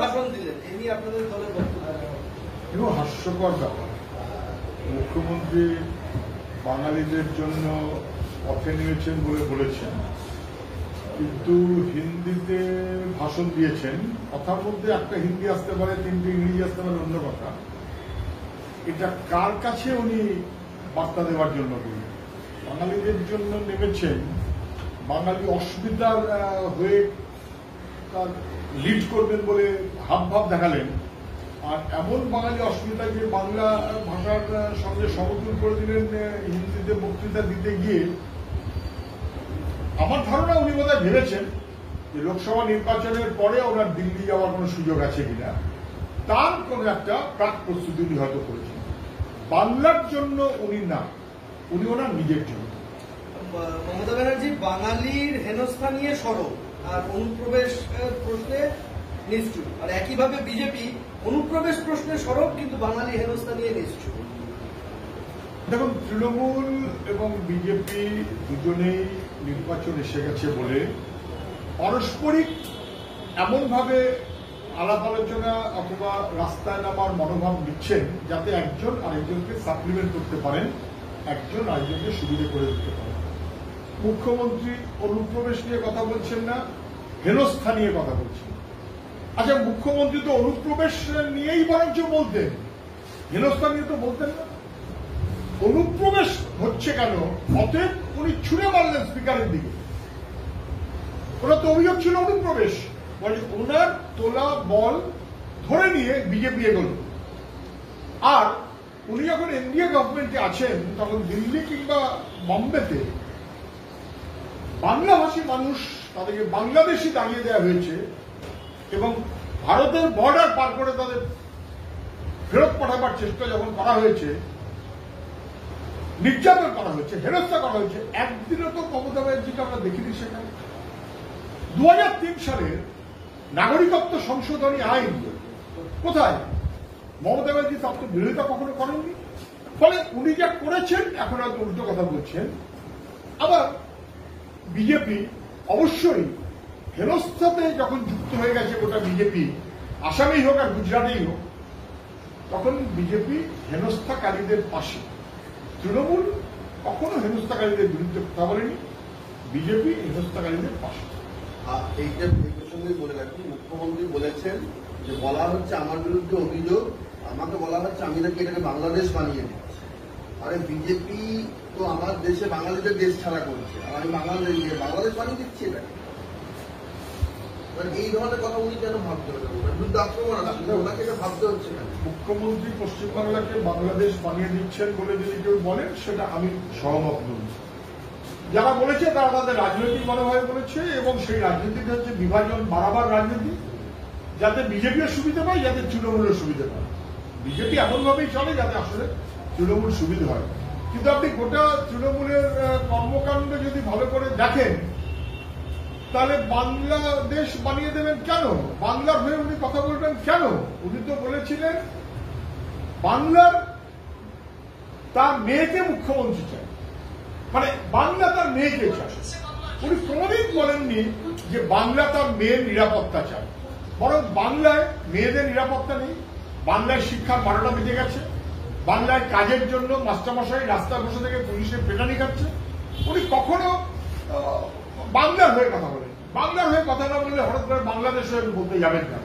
ভাষণ দিলেন, এই নিয়ে আপনাদের দলের বক্তব্য? এবং হাস্যকর ব্যাপার, মুখ্যমন্ত্রী বাঙালিদের জন্য পথে নেমেছেন বলে বলেছেন, কিন্তু হিন্দিতে ভাষণ দিয়েছেন। কথার মধ্যে একটা হিন্দি আসতে পারে, তিনটে ইংরেজি আসতে পারে, অন্য কথা। এটা কার কাছে উনি বার্তা দেওয়ার জন্য বলি? বাঙালিদের জন্য নেমেছেন, বাঙালি অসুবিধার হয়ে তার লিড করবেন বলে হাবভাব দেখালেন, আর এমন বাঙালি অসুবিধা যে বাংলা ভাষার সঙ্গে সমতুল করে দিলেন হিন্দিতে বক্তৃতা দিতে গিয়ে। আমার ধারণা উনি বোধহয় ভেবেছেন যে লোকসভা নির্বাচনের পরে ওনার দিল্লি যাওয়ার কোনো সুযোগ আছে কিনা, তার কোন একটা প্রাক প্রস্তুতি উনি হয়তো করেছেন। বাংলার জন্য উনি না, উনি ওনার নিজের জন্য। মমতা ব্যানার্জি বাঙালির হেনস্থা নিয়ে সরব আর অনুপ্রবেশ প্রশ্নে নিশ্চুপ, আর একইভাবে বিজেপি অনুপ্রবেশ প্রশ্নে সরব কিন্তু বাঙালি হেনস্থা নিয়ে নিশ্চুপ। দেখুন, তৃণমূল এবং বিজেপি দুজনেই নির্বাচন এসে গেছে বলে পারস্পরিক এমনভাবে আলাপ আলোচনা অথবা রাস্তায় নামার মনোভাব দিচ্ছেন যাতে একজন আরেকজনকে সাপ্লিমেন্ট করতে পারেন, একজন আরেকজনকে সুবিধা করে দিতে পারেন। মুখ্যমন্ত্রী অনুপ্রবেশ নিয়ে কথা বলছেন না, হেনস্থা নিয়ে কথা বলছেন। আচ্ছা, মুখ্যমন্ত্রী তো অনুপ্রবেশ নিয়েই বরঞ্চ বলতেন, হেনস্থা নিয়ে তো বলতেন না। অনুপ্রবেশ হচ্ছে কেন? অতএব উনি ছুড়ে মারলেন স্পিকারের দিকে। ওনার তো অভিযোগ ছিল অনুপ্রবেশ, ওনার তোলা বল ধরে নিয়ে বিজেপি এগোল। আর উনি যখন এনডিএ গভর্নমেন্টে আছেন তখন দিল্লি কিংবা বম্বেতে বাংলাভাষী মানুষ তাদেরকে বাংলাদেশি দাঁড়িয়ে দেওয়া হয়েছে এবং ভারতের বর্ডার পার করে তাদের ফেরত পাঠাবার চেষ্টা যখন করা হয়েছে, নির্যাতন করা হয়েছে, হেনস্থা করা হয়েছে, একদিনও তো মমতা ব্যানার্জিকে আমরা দেখিনি সেখানে। 2003 সালের নাগরিকত্ব সংশোধনী আইন কোথায়? মমতা ব্যানার্জি তার তো বিরোধিতা কখনো করেননি। ফলে উনি যা করেছেন এখন হয়তো উল্টো কথা বলছেন। আবার বিজেপি অবশ্যই হেনস্থাতে যখন যুক্ত হয়ে গেছে গোটা বিজেপি, আসামেই হোক আর গুজরাটেই হোক, তখন বিজেপি হেনস্থাকারীদের পাশে। তৃণমূল কখনো হেনস্থাকারীদের বিরুদ্ধে কথা বলেনি, বিজেপি হেনস্থাকারীদের পাশে। এইটা এই প্রসঙ্গে বলে রাখি, মুখ্যমন্ত্রী বলেছেন যে বলা হচ্ছে আমার বিরুদ্ধে অভিযোগ, আমাকে বলা হচ্ছে আমি নাকি এটাকে বাংলাদেশ বানিয়ে দিচ্ছি। আরে বিজেপি তো আমার দেশে বাঙালিদের দেশ ছাড়া করছে, আর আমি বাংলাদেশ বানিয়ে দিচ্ছি এটাকে। এই ধরনের কথা উনি কেন ভাবতে হবে? বিরুদ্ধে আক্রমণ আসলে ওনাকে এটা ভাবতে হচ্ছে কেন? মুখ্যমন্ত্রী পশ্চিমবাংলাকে বাংলাদেশ বানিয়ে দিচ্ছেন বলে যদি কেউ বলেন সেটা আমি সহমত নই। যারা বলেছে তারা তাদের রাজনৈতিক মনোভাবে বলেছে এবং সেই রাজনীতিটা হচ্ছে বিভাজন বাড়াবার রাজনীতি, যাতে বিজেপিও সুবিধা পায়, যাতে তৃণমূলের সুবিধা পায়। বিজেপি এমনভাবেই চলে যাতে আসলে তৃণমূল সুবিধা হয়। কিন্তু আপনি গোটা তৃণমূলের কর্মকাণ্ড যদি ভালো করে দেখেন তাহলে বাংলাদেশ বানিয়ে দেবেন কেন? বাংলার হয়ে উনি কথা বলবেন কেন? উনি তো বলেছিলেন বাংলার তার মেয়েকে মুখ্যমন্ত্রী চায়, মানে বাংলা তার মেয়েকে চায়। উনি কোনদিন বলেননি যে বাংলা তার মেয়ের নিরাপত্তা চায়, বরং বাংলায় মেয়েদের নিরাপত্তা নেই, বাংলায় শিক্ষার 12টা বেজে গেছে, বাংলায় কাজের জন্য মাস্টারমশাই রাস্তায় বসে থেকে পুলিশের পেটানি খাচ্ছে। উনি কখনো বাংলার হয়ে কথা বলেন। বাংলার হয়ে কথা না বললে হঠাৎ করে বাংলাদেশ হয়ে বলতে যাবেন না,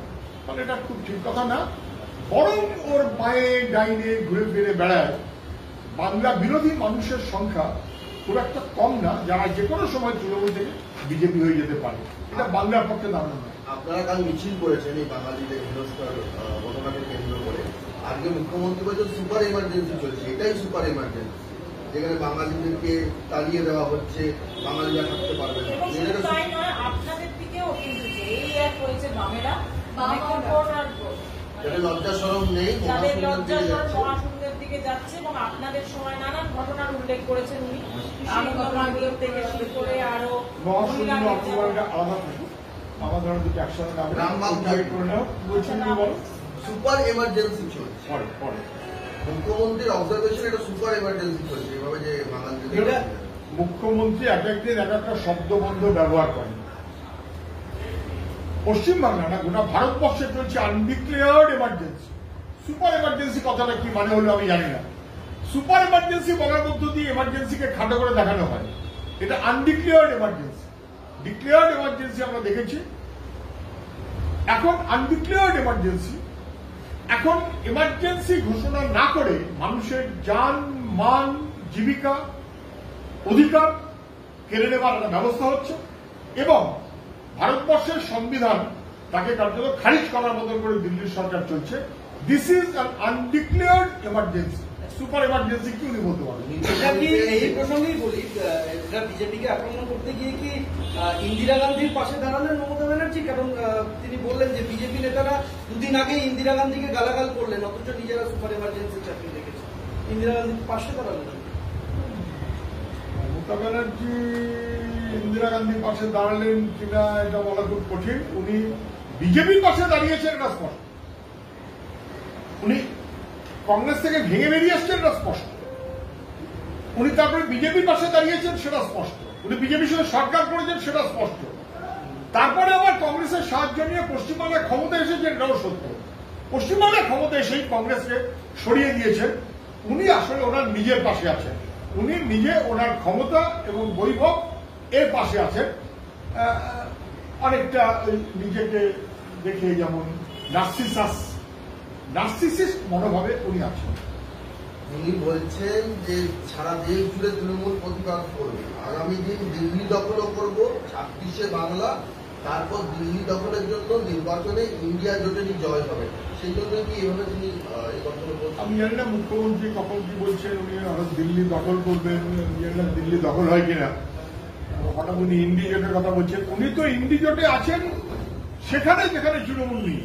মানে এটা খুব ঠিক কথা না। বরং ওর বায়ে ডাইনে ঘুরে ফিরে বেড়ায় বাংলা বিরোধী মানুষের সংখ্যা খুব একটা কম না, যারা যে কোনো সময় তৃণমূল থেকে বিজেপি হয়ে যেতে পারে। এটা বাংলার পক্ষে দাঁড়ানো নয়। আপনারা কাল মিছিল করেছেন এই বাঙালিদের হেনস্থার ঘটনাকে কেন্দ্র করে। আজকে মুখ্যমন্ত্রী বলছেন সুপার এমার্জেন্সি চলছে, এটাই সুপার এমার্জেন্সি, যেখানে বাঙালিদেরকে তাড়িয়ে দেওয়া হচ্ছে, বাঙালিরা থাকতে পারবে না। আপনাদের দিকেও কিন্তু এই এক হয়েছে বামেরা, যাদের লজ্জা শরম নেই, মহাশূন্যের দিকে যাচ্ছে এবং আপনাদের সময় নানান ঘটনার উল্লেখ করেছেন উনি, আনন্দমার্গ থেকে শুরু করে আরো সুপার এমার্জেন্সি চলছে। মুখ্যমন্ত্রীর অবজারভেশন এটা সুপার এমার্জেন্সি চলছে, এভাবে যে বাঙালিদের মুখ্যমন্ত্রী এক একদিন এক একটা শব্দবন্ধ ব্যবহার করেন। পশ্চিমবাংলা না গোটা ভারতবর্ষে চলছে আনডিক্লেয়ার্ড এমার্জেন্সি। সুপার এমার্জেন্সি কথাটা কি মানে হলো আমি জানি না। সুপার এমার্জেন্সি বলার মধ্য দিয়ে এমার্জেন্সিকে খাটো করে দেখানো হয়, এটা আনডিক্লেয়ার্ড এমার্জেন্সি। ডিক্লেয়ার্ড এমার্জেন্সি আমরা দেখেছি, এখন আনডিক্লেয়ার্ড এমার্জেন্সি। এখন এমার্জেন্সি ঘোষণা না করে মানুষের জান মান জীবিকা অধিকার কেড়ে নেওয়ার একটা ব্যবস্থা হচ্ছে এবং ভারতবর্ষের সংবিধান তাকে কার্যত খারিজ করার মতন করে দিল্লির সরকার চলছে। This is an undeclared emergency. Super emergency কি উনি বলতে পারেন? এটা কি এই প্রসঙ্গেই বলি, এটা বিজেপিকে আক্রমণ করতে গিয়ে কি ইন্দিরা গান্ধীর পাশে দাঁড়ালেন মমতা ব্যানার্জি? কারণ তিনি বললেন যে বিজেপি নেতারা দুদিন আগে ইন্দিরা গান্ধীকে গালাগাল করলেন, অথচ নিজেরা সুপার এমার্জেন্সি চাকরি দেখেছে। ইন্দিরা গান্ধীর পাশে দাঁড়ালেন। মমতা ব্যানার্জি ইন্দিরা গান্ধীর পাশে দাঁড়ালেন কিনা এটা বলা খুব কঠিন। উনি বিজেপির পাশে দাঁড়িয়েছেন এটা স্পষ্ট। উনি কংগ্রেস থেকে ভেঙে বেরিয়ে আসছেন এটা স্পষ্ট। উনি তারপরে বিজেপির পাশে দাঁড়িয়েছেন সেটা স্পষ্ট। উনি বিজেপির সাথে সরকার করেছেন সেটা স্পষ্ট। তারপরে আবার কংগ্রেসের সাহায্য নিয়ে পশ্চিমবাংলায় ক্ষমতা এসেছেন এটাও সত্য। পশ্চিমবাংলায় ক্ষমতা এসেই কংগ্রেসকে সরিয়ে দিয়েছেন। উনি আসলে ওনার নিজের পাশে আছেন। উনি নিজে ওনার ক্ষমতা এবং বৈভব এর পাশে আছেন। অনেকটা নিজেকে দেখে যেমন নার্সিসিস্ট মনোভাবে উনি আছেন। উনি বলছেন যে সারা দেশ জুড়ে তৃণমূল প্রতিবাদ করবে, আগামী দিন দিল্লি দখলও করবো, 26শে বাংলা, তারপর দিল্লি দখলের জন্য নির্বাচনে ইন্ডিয়া জোটেরই জয় হবে। সেই জন্য কি এভাবে তিনি এই কথাগুলো বলছেন? আমি জানি না মুখ্যমন্ত্রী কখন কি বলছেন, উনি হঠাৎ দিল্লি দখল করবেন, জানি না দিল্লি দখল হয় কিনা। হঠাৎ উনি ইন্ডি জোটের কথা বলছেন। উনি তো ইন্ডি জোটে আছেন সেখানে যেখানে তৃণমূল নেই।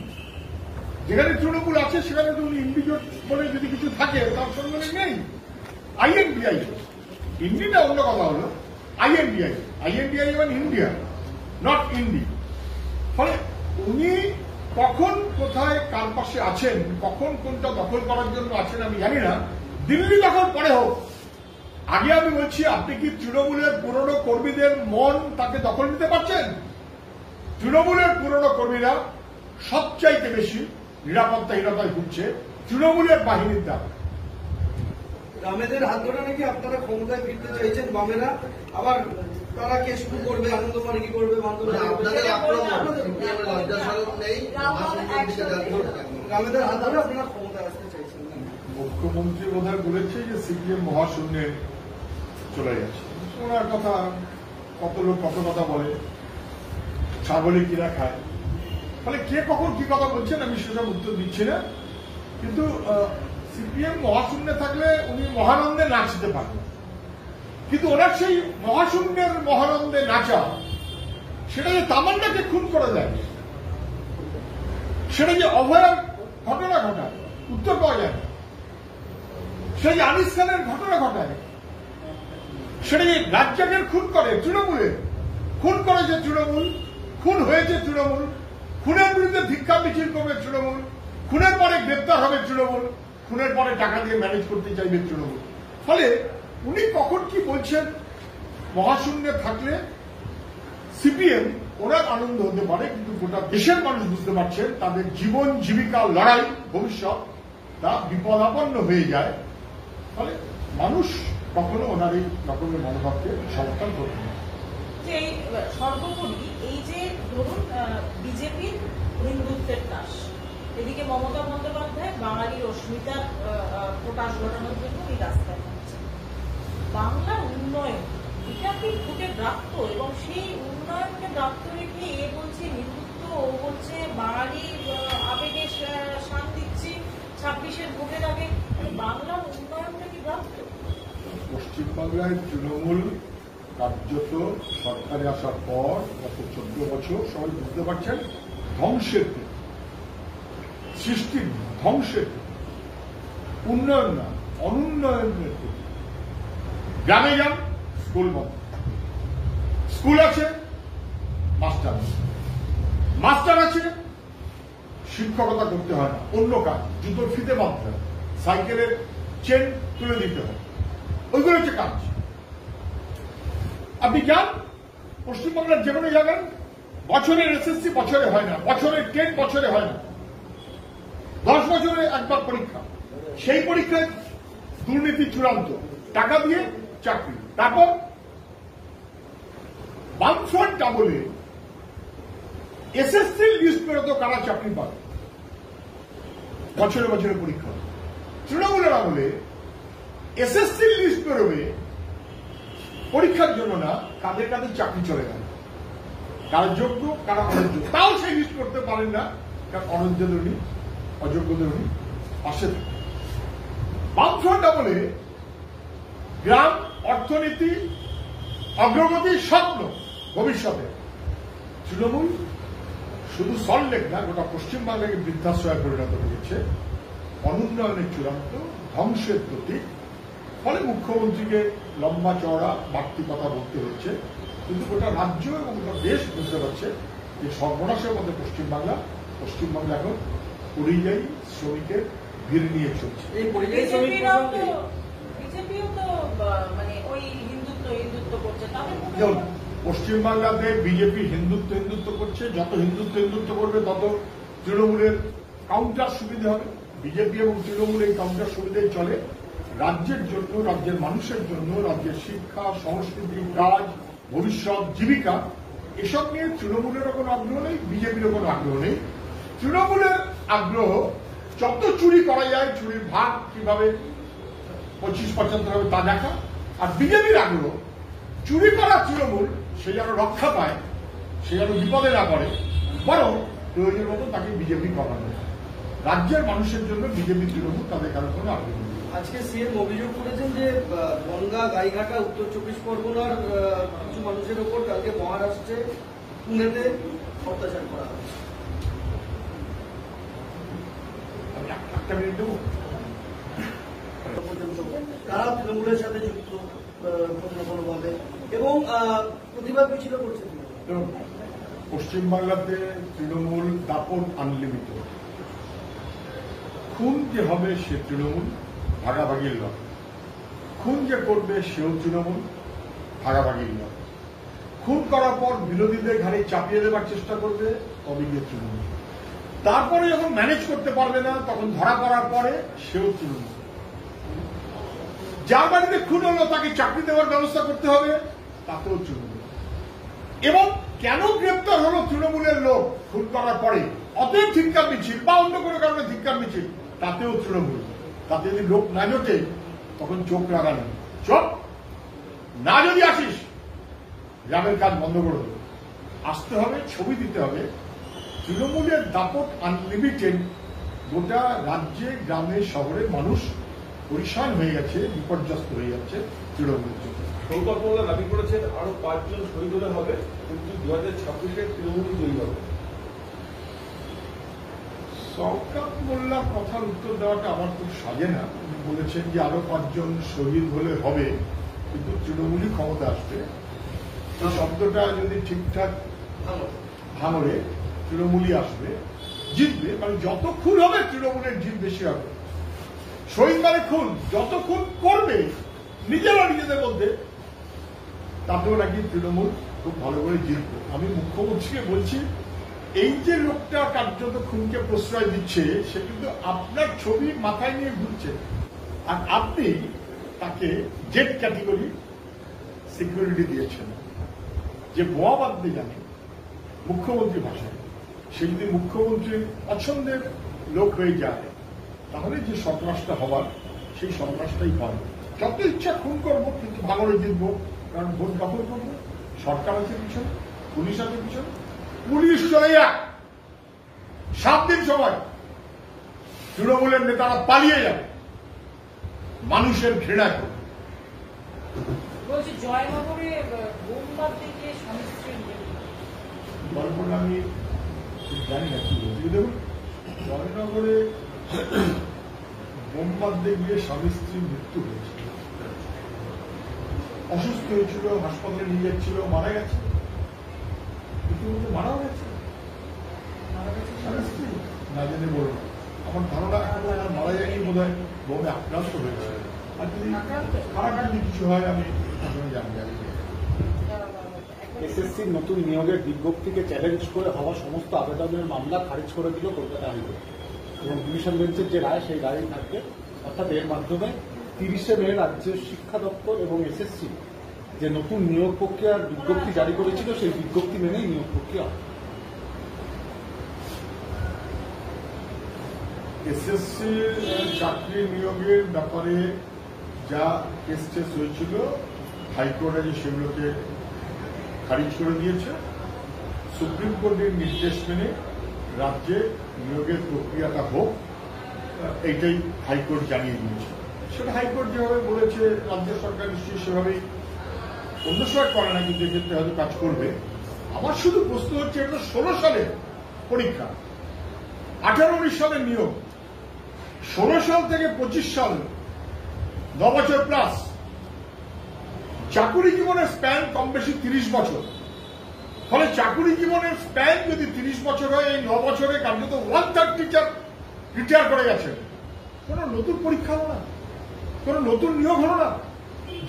যেখানে তৃণমূল আছে সেখানে তো উনি ইন্ডি জোট বলে যদি কিছু থাকে তার সঙ্গে নেই। আইএনডিআই, ইন্ডিটা অন্য কথা হলো। আইএনডিআই মানে ইন্ডিয়া, নট ইন্ডি। ফলে উনি কখন কোথায় কার পাশে আছেন, কখন কোনটা দখল করার জন্য আছেন আমি জানি না। দিল্লি দখল পরে হোক, আগে আমি বলছি আপনি কি তৃণমূলের পুরনো কর্মীদের মন তাকে দখল নিতে পারছেন? তৃণমূলের পুরনো কর্মীরা সবচাইতে বেশি নিরাপত্তাহীনতায় ভুগছে তৃণমূলের বাহিনীর দ্বারা। রামেদের হাত ধরে নাকি আপনারা ক্ষমতায় ফিরতে চাইছেন বামেরা, আবার তারা কে শুরু করবে, আনন্দমার্গী করবে, আপনাদের আক্রমণ, সিপিএমের লজ্জাশরম নেই, রামেদের হাত ধরে আপনারা ক্ষমতায় আসতে চাইছেন। মুখ্যমন্ত্রী বোধহয় বলেছে যে সিপিএম মহাশূন্যে চলে যাচ্ছে। ওনার কথা কত লোক কত কথা বলে, ছাগলে কিরা খায়। ফলে কে কখন কি কথা বলছেন আমি সেসব উত্তর দিচ্ছি না। কিন্তু সিপিএম মহাশূন্যে থাকলে উনি মহানন্দে নাচতে পারবেন, কিন্তু ওনার সেই মহাশূন্যের মহানন্দে নাচা, সেটা যে তামান্নাকে খুন করে দেয়, সেটা যে অভয়ার ঘটনা ঘটায় উত্তর পাওয়া যায় না, সেটা যে আনিস খানের ঘটনা ঘটায়, সেটা যে রাজ্জাকের খুন করে তৃণমূলের, খুন করেছে তৃণমূল, খুন হয়েছে তৃণমূল, খুনের বিরুদ্ধে ধিক্কার মিছিল করবে তৃণমূল, খুনের পরে গ্রেপ্তার হবে তৃণমূল, খুনের পরে টাকা দিয়ে ম্যানেজ করতে চাইবে তৃণমূল। ফলে উনি কখন কি বলছেন, মহাশূন্যে থাকলে সিপিএম ওনার আনন্দ হতে পারে, কিন্তু গোটা দেশের মানুষ বুঝতে পারছেন তাদের জীবন জীবিকা লড়াই ভবিষ্যৎ তা বিপদাপন্ন হয়ে যায়। ফলে মানুষ কখনো ওনার এই রকমের মনোভাবকে সমর্থন করবে না। সর্বোপরি এই যে ধরুন বিজেপির হিন্দুত্বের দাস, এদিকে মমতা বন্দ্যোপাধ্যায় বাঙালির অস্মিতার প্রকাশ ঘটানোর জন্য এই রাস্তায় নামছেন। বাংলার উন্নয়ন এটা কি ভোটে প্রাপ্ত, এবং সেই উন্নয়নকে প্রাপ্ত রেখে এ বলছে হিন্দুত্ব, ও বলছে বাঙালি আবেগে শান দিচ্ছি 26-এর ভোটের আগে। বাংলার উন্নয়নটা কি প্রাপ্ত? পশ্চিমবাংলায় তৃণমূল কার্যত সরকারে আসার পর গত 14 বছর সবাই বুঝতে পারছেন ধ্বংসের সৃষ্টির, ধ্বংসের, উন্নয়ন না অনুন্নয়নের। গ্রামে যান স্কুল বন্ধ, স্কুল আছে মাস্টার, মাস্টার আছে শিক্ষকতা করতে হয় না, অন্য কাজ, জুতোর ফিতে বাঁধতে হয়, সাইকেলের চেন তুলে দিতে হয়, ওইগুলো হচ্ছে কাজ। আপনি যান পশ্চিমবাংলার যে কোনো জায়গায় বছরের এসএসসি বছরে হয় না, বছরের 10 বছরে হয় না, 10 বছরে একবার পরীক্ষা। সেই পরীক্ষায় দুর্নীতি চূড়ান্ত, টাকা দিয়ে চাকরি। তারপর বামফ্রন্ট আমলে এসএসসি লিস্ট বেরোতো কারা চাকরি পাবে, বছরে বছরে পরীক্ষা। তৃণমূলের আমলে এসএসসি লিস্ট বেরোবে পরীক্ষার জন্য না, কাদের কাদের চাকরি চলে গেল, কারা যোগ্য কারা অযোগ্য, তাও সেই লিস্ট করতে পারেন না, কারণ অযোগ্যদের উনি অযোগ্যদের উনি পাশে থাকে। বামফ্রন্ট আমলে গ্রাম অর্থনীতি অগ্রগতির স্বপ্ন ভবিষ্যতে, তৃণমূল শুধু সল্টলেক না গোটা পশ্চিমবাংলাকে বৃদ্ধাশ্রয়ে পরিণত করেছে, অনুন্নয়নের চূড়ান্ত, ধ্বংসের প্রতীক। ফলে মুখ্যমন্ত্রীকে লম্বা চওড়া বাড়তি কথা বলতে হচ্ছে, কিন্তু গোটা রাজ্য এবং গোটা দেশ বুঝতে পারছে যে সর্বনাশের মধ্যে পশ্চিমবাংলা এখন পরিযায়ী শ্রমিকের ভিড় নিয়ে চলছে। এই পরিযায়ী শ্রমিক প্রসঙ্গে বিজেপিও তো মানে ওই হিন্দুত্ব করছে, দেখুন, পশ্চিমবাংলাতে বিজেপি হিন্দুত্ব করছে, যত হিন্দুত্ব করবে তত তৃণমূলের কাউন্টার সুবিধা হবে। বিজেপি এবং তৃণমূল এই কাউন্টার সুবিধাই চলে। রাজ্যের জন্য, রাজ্যের মানুষের জন্য, রাজ্যের শিক্ষা সংস্কৃতি কাজ ভবিষ্যৎ জীবিকা এসব নিয়ে তৃণমূলেরও কোনো আগ্রহ নেই, বিজেপিরও কোনো আগ্রহ নেই। তৃণমূলের আগ্রহ যত চুরি করা যায়, চুরির ভাগ কিভাবে 25-75 হবে তা দেখা। আর বিজেপির আগ্রহ চুরি করা তৃণমূল সে যেন রক্ষা পায়, সে যেন বিপদে না পড়ে, বরং প্রয়োজন মতো তাকে বিজেপি করানো। রাজ্যের মানুষের জন্য বিজেপি তৃণমূল তাদের কারো কোনো আগ্রহ নেই। আজকে সিএম অভিযোগ করেছেন যে বনগাঁ গাইঘাটা উত্তর 24 পরগনার কিছু মানুষের ওপর কালকে মহারাষ্ট্রে পুনেতে অত্যাচার করা হয়েছে। একটা মিনিট দেবো। তারা তৃণমূলের সাথে যুক্ত কোনোভাবে এবং প্রতিবাদ মিছিল করছে। পশ্চিমবাংলাতে তৃণমূল দাপট আনলিমিটেড। খুন যে হবে সে তৃণমূল, ভাগাভাগির লড়াই। খুন যে করবে সেও তৃণমূল, ভাগাভাগির লড়াই। খুন করার পর বিরোধীদের ঘাড়ে চাপিয়ে দেওয়ার চেষ্টা করবে, অবিগিয়ে তৃণমূল। তারপরে যখন ম্যানেজ করতে পারবে না, তখন ধরা পড়ার পরে সেও তৃণমূল। যার বাড়িতে খুন হলো তাকে চাকরি দেওয়ার ব্যবস্থা করতে হবে, তাতেও তৃণমূল। এবং কেন গ্রেপ্তার হলো তৃণমূলের লোক খুন করার পরে, অতএব ধিক্কার মিছিল বা অন্য কোনো কারণে ধিক্কার মিছিল, তাতেও তৃণমূল। তাতে যদি লোক না জোটে তখন চোখ লাগানো, চোখ না যদি আসিস গ্রামের কাজ বন্ধ করে দেবে। আসতে হবে, ছবি দিতে হবে। তৃণমূলের দাপট আনলিমিটেড। গোটা রাজ্যে গ্রামে শহরে মানুষ পরিশান হয়ে গেছে, বিপর্যস্ত হয়ে যাচ্ছে তৃণমূলের জন্য। শওকত মোল্লা দাবি করেছেন আরো 5 জন শহীদ হলে হবে, কিন্তু 2026-এ তৃণমূলই তৈরি হবে। শওকত মোল্লার কথার উত্তর দেওয়াটা আমার খুব সাজে না। উনি বলেছেন যে আরো 5 জন শহীদ হলে হবে, কিন্তু তৃণমূলই ক্ষমতা আসবে। এই শব্দটা যদি ঠিকঠাক ভাঙলে তৃণমূলই আসবে, জিতবে। মানে যত খুন হবে তৃণমূলের জিত বেশি হবে। শহীদ মানে খুন, যত খুন করবে নিজেরা নিজেদের মধ্যে, তাতেও নাকি তৃণমূল খুব ভালো করে জিতবে। আমি মুখ্যমন্ত্রীকে বলছি, এই যে লোকটা কার্যত খুনকে প্রশ্রয় দিচ্ছে, সে কিন্তু আপনার ছবি মাথায় নিয়ে ঘুরছে, আর আপনি তাকে জেড ক্যাটেগরি সিকিউরিটি দিয়েছেন। যে বোয়া বাঁধতে জানে মুখ্যমন্ত্রী ভাষায়, সে যদি মুখ্যমন্ত্রীর পছন্দের লোক হয়ে যায়, তাহলে যে সন্ত্রাসটা হবার সেই সন্ত্রাসটাই হয়। যত ইচ্ছা খুন করবো, কিন্তু ভাঙড়ে জিতবো, কারণ ভোট দখল করবো। সরকার আছে পিছনে, পুলিশ আছে পিছনে। পুলিশ চলে যাক, 7 দিন সময়, তৃণমূলের নেতারা পালিয়ে যাবে, মানুষের ঘৃণা করবে। বলছি জয়নগরে বোমবাদ থেকে স্বামী স্ত্রী গল্পটা আমি জানি না কি বলছি। দেখুন, জয়নগরে বোমবাদে গিয়ে স্বামী স্ত্রীর মৃত্যু হয়েছে। অসুস্থ হয়েছিল, হাসপাতালে নিয়ে যাচ্ছিল, মারা গেছে। মারাও গেছে স্বামী স্ত্রী, না জেনে বলুন। আমার ধারণা এখনো মারা যায়নি, বোধ হয় বোমে আক্রান্ত হয়েছে। আর যদি খারাপ যদি কিছু হয় আমি জানি। এসএসসির নতুন নিয়োগের বিজ্ঞপ্তিকে চ্যালেঞ্জ করে হওয়া সমস্ত আবেদনের মামলা খারিজ করে দিল কলকাতা হাইকোর্ট এবং ডিভিশন বেঞ্চের যে রায় সেই রায় থাকবে। অর্থাৎ এর মাধ্যমে 30শে মে রাজ্যের শিক্ষা দপ্তর এবং এসএসসি যে নতুন নিয়োগ প্রক্রিয়ার বিজ্ঞপ্তি জারি করেছিল সেই বিজ্ঞপ্তি মেনেই নিয়োগ প্রক্রিয়া। এসএসসি চাকরি নিয়োগের ব্যাপারে যা কেস হয়েছিল হাইকোর্ট আজ সেগুলোকে খারিজ করে দিয়েছে। সুপ্রিম কোর্টের নির্দেশ মেনে রাজ্যে নিয়োগের প্রক্রিয়াটা হোক এইটাই হাইকোর্ট জানিয়ে দিয়েছে। সেটা হাইকোর্ট যেভাবে বলেছে রাজ্য সরকার নিশ্চয়ই সেভাবেই অন্য সময় করে না, কিন্তু এক্ষেত্রে হয়তো কাজ করবে। আমার শুধু প্রশ্ন হচ্ছে এটা 16 সালের পরীক্ষা, 18-19 সালের নিয়োগ, 16 সাল থেকে 25 সাল 9 বছর প্লাস। চাকুরি জীবনের স্প্যান কম বেশি 30 বছর। ফলে চাকুরি জীবনের স্প্যান যদি 30 বছর হয়, এই 9 বছরে কার্যত 1/3 টিচার রিটায়ার করে গেছেন। কোন নতুন পরীক্ষা হলো না, কোন নতুন নিয়োগ হলো না।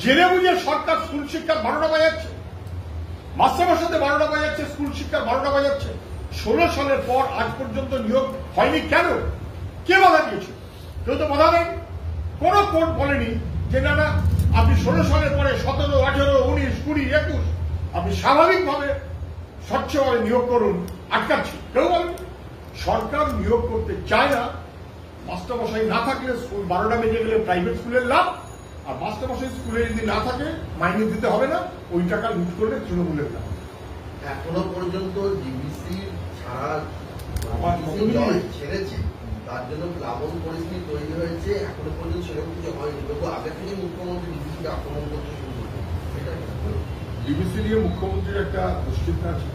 জেনে বুঝে সরকার স্কুল শিক্ষার 12টা বাজাচ্ছে, মাস্টারমশাইতে 12টা বাজাচ্ছে, স্কুল শিক্ষার 12টা বাজাচ্ছে। 16 সালের পর আজ পর্যন্ত নিয়োগ হয়নি কেন? কে বাধা দিয়েছে? কেউ তো বাধা দেন। কোন কোর্ট বলেনি যে না না আপনি 16 সালের পরে 17, 18, 19, 20, 21 আপনি স্বাভাবিকভাবে স্বচ্ছভাবে নিয়োগ করুন, আটকাচ্ছি। কেউ বলেন। সরকার নিয়োগ করতে চায় না। মাস্টারমশাই না থাকলে স্কুল 12টা বেজে গেলে প্রাইভেট স্কুলের লাভ, আর মাস্টারমশাই স্কুলে যদি না থাকে মাইনে দিতে হবে না, ওই টাকা লুট করলে তৃণমূলের লাভ। এখনো পর্যন্ত ডিবিসি ছাড়া আমার ছেড়েছে, তার জন্য প্লাবন পরিস্থিতি তৈরি হয়েছে। এখনো পর্যন্ত সেরকম কিছু হয়নি, তবু আগে থেকে মুখ্যমন্ত্রী ডিবিসিকে আক্রমণ করতে শুরু করবে। ডিবিসি নিয়ে মুখ্যমন্ত্রীর একটা দুশ্চিন্তা আছে।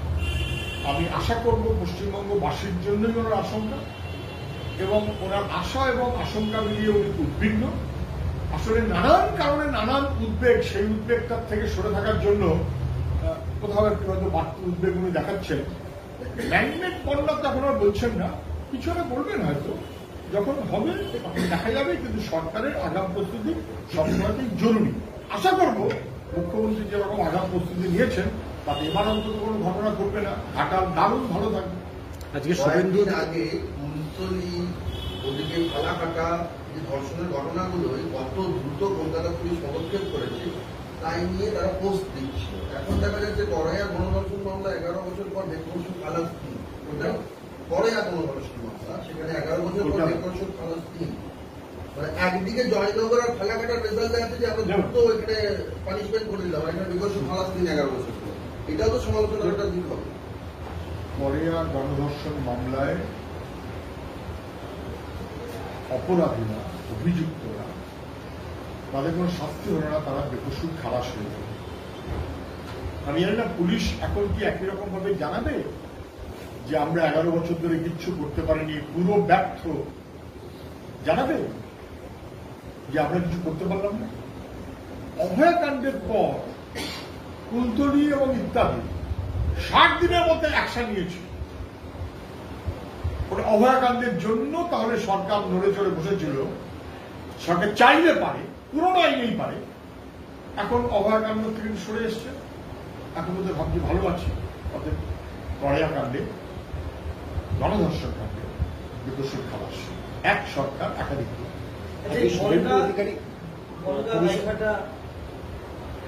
আমি আশা করব পশ্চিমবঙ্গবাসীর জন্যই ওনার আশঙ্কা, এবং ওনার আশা এবং আশঙ্কা মিলিয়ে উনি উদ্বিগ্ন। আসলে নানান কারণে নানান উদ্বেগ, সেই উদ্বেগটার থেকে সরে থাকার জন্য কোথাও একটু হয়তো বাড়তি উদ্বেগ উনি দেখাচ্ছেন। ম্যাগনেট বন্যা তখন আর বলছেন না, কিছু একটা বলবেন হয়তো, যখন হবে তখন দেখা যাবে। কিন্তু সরকারের আগাম প্রস্তুতি সবসময়তেই জরুরি। আশা করব মুখ্যমন্ত্রী যেরকম আগাম প্রস্তুতি নিয়েছেন তাতে এবার অন্তত কোনো ঘটনা ঘটবে না, ঘাটাল দারুণ ভালো থাকবে। আজকে কয়েকদিন আগে কুলতলি ওদিকে ফালাকাটা যে ধর্ষণের ঘটনাগুলো কত দ্রুত কলকাতা পুলিশ পদক্ষেপ করেছে তাই নিয়ে তারা পোস্ট দিচ্ছে। এখন দেখা যাচ্ছে করয়া গণধর্ষণ মামলা 11 বছর পর ডেকোরেশন ফালাস্তিন, ওটা করয়া গণধর্ষণ মামলা, সেখানে 11 বছর পর ডেকোরেশন ফালাস্তিন। মানে একদিকে জয়নগর আর ফালাকাটার রেজাল্ট দেখাচ্ছে যে আমরা দ্রুত এখানে পানিশমেন্ট করে দিলাম, এখানে ডেকোরেশন ফালাস্তিন 11 বছর পর। এটাও তো সমালোচনার একটা দিক হবে। করয়া গণধর্ষণ মামলায় অপরাধীরা, অভিযুক্তরা, তাদের কোনো শাস্তি হলো না, তারা বেকসুর খালাস হয়ে যাবে। আমি জানি না পুলিশ এখন কি একই রকম ভাবে জানাবে যে আমরা 11 বছর ধরে কিচ্ছু করতে পারিনি, পুরো ব্যর্থ, জানাবে যে আমরা কিছু করতে পারলাম না। অভয়াকাণ্ডের পর কুলতলি এবং ইত্যাদি 60 দিনের মধ্যে অ্যাকশন নিয়েছে। অভয়াকাণ্ডের জন্য তাহলে সরকার নড়ে চড়ে বসেছিল, সরকার চাইলে পারে, পুরোনো আইনেই পারে। এখন অভয়াকাণ্ড থেকে সরে এসছে, এখন ওদের ভাবছি ভালো আছে। অর্থাৎ করয়া কাণ্ডে, গণধর্ষণ কাণ্ডে বেকসুর খালাস, এক সরকার একাধিক।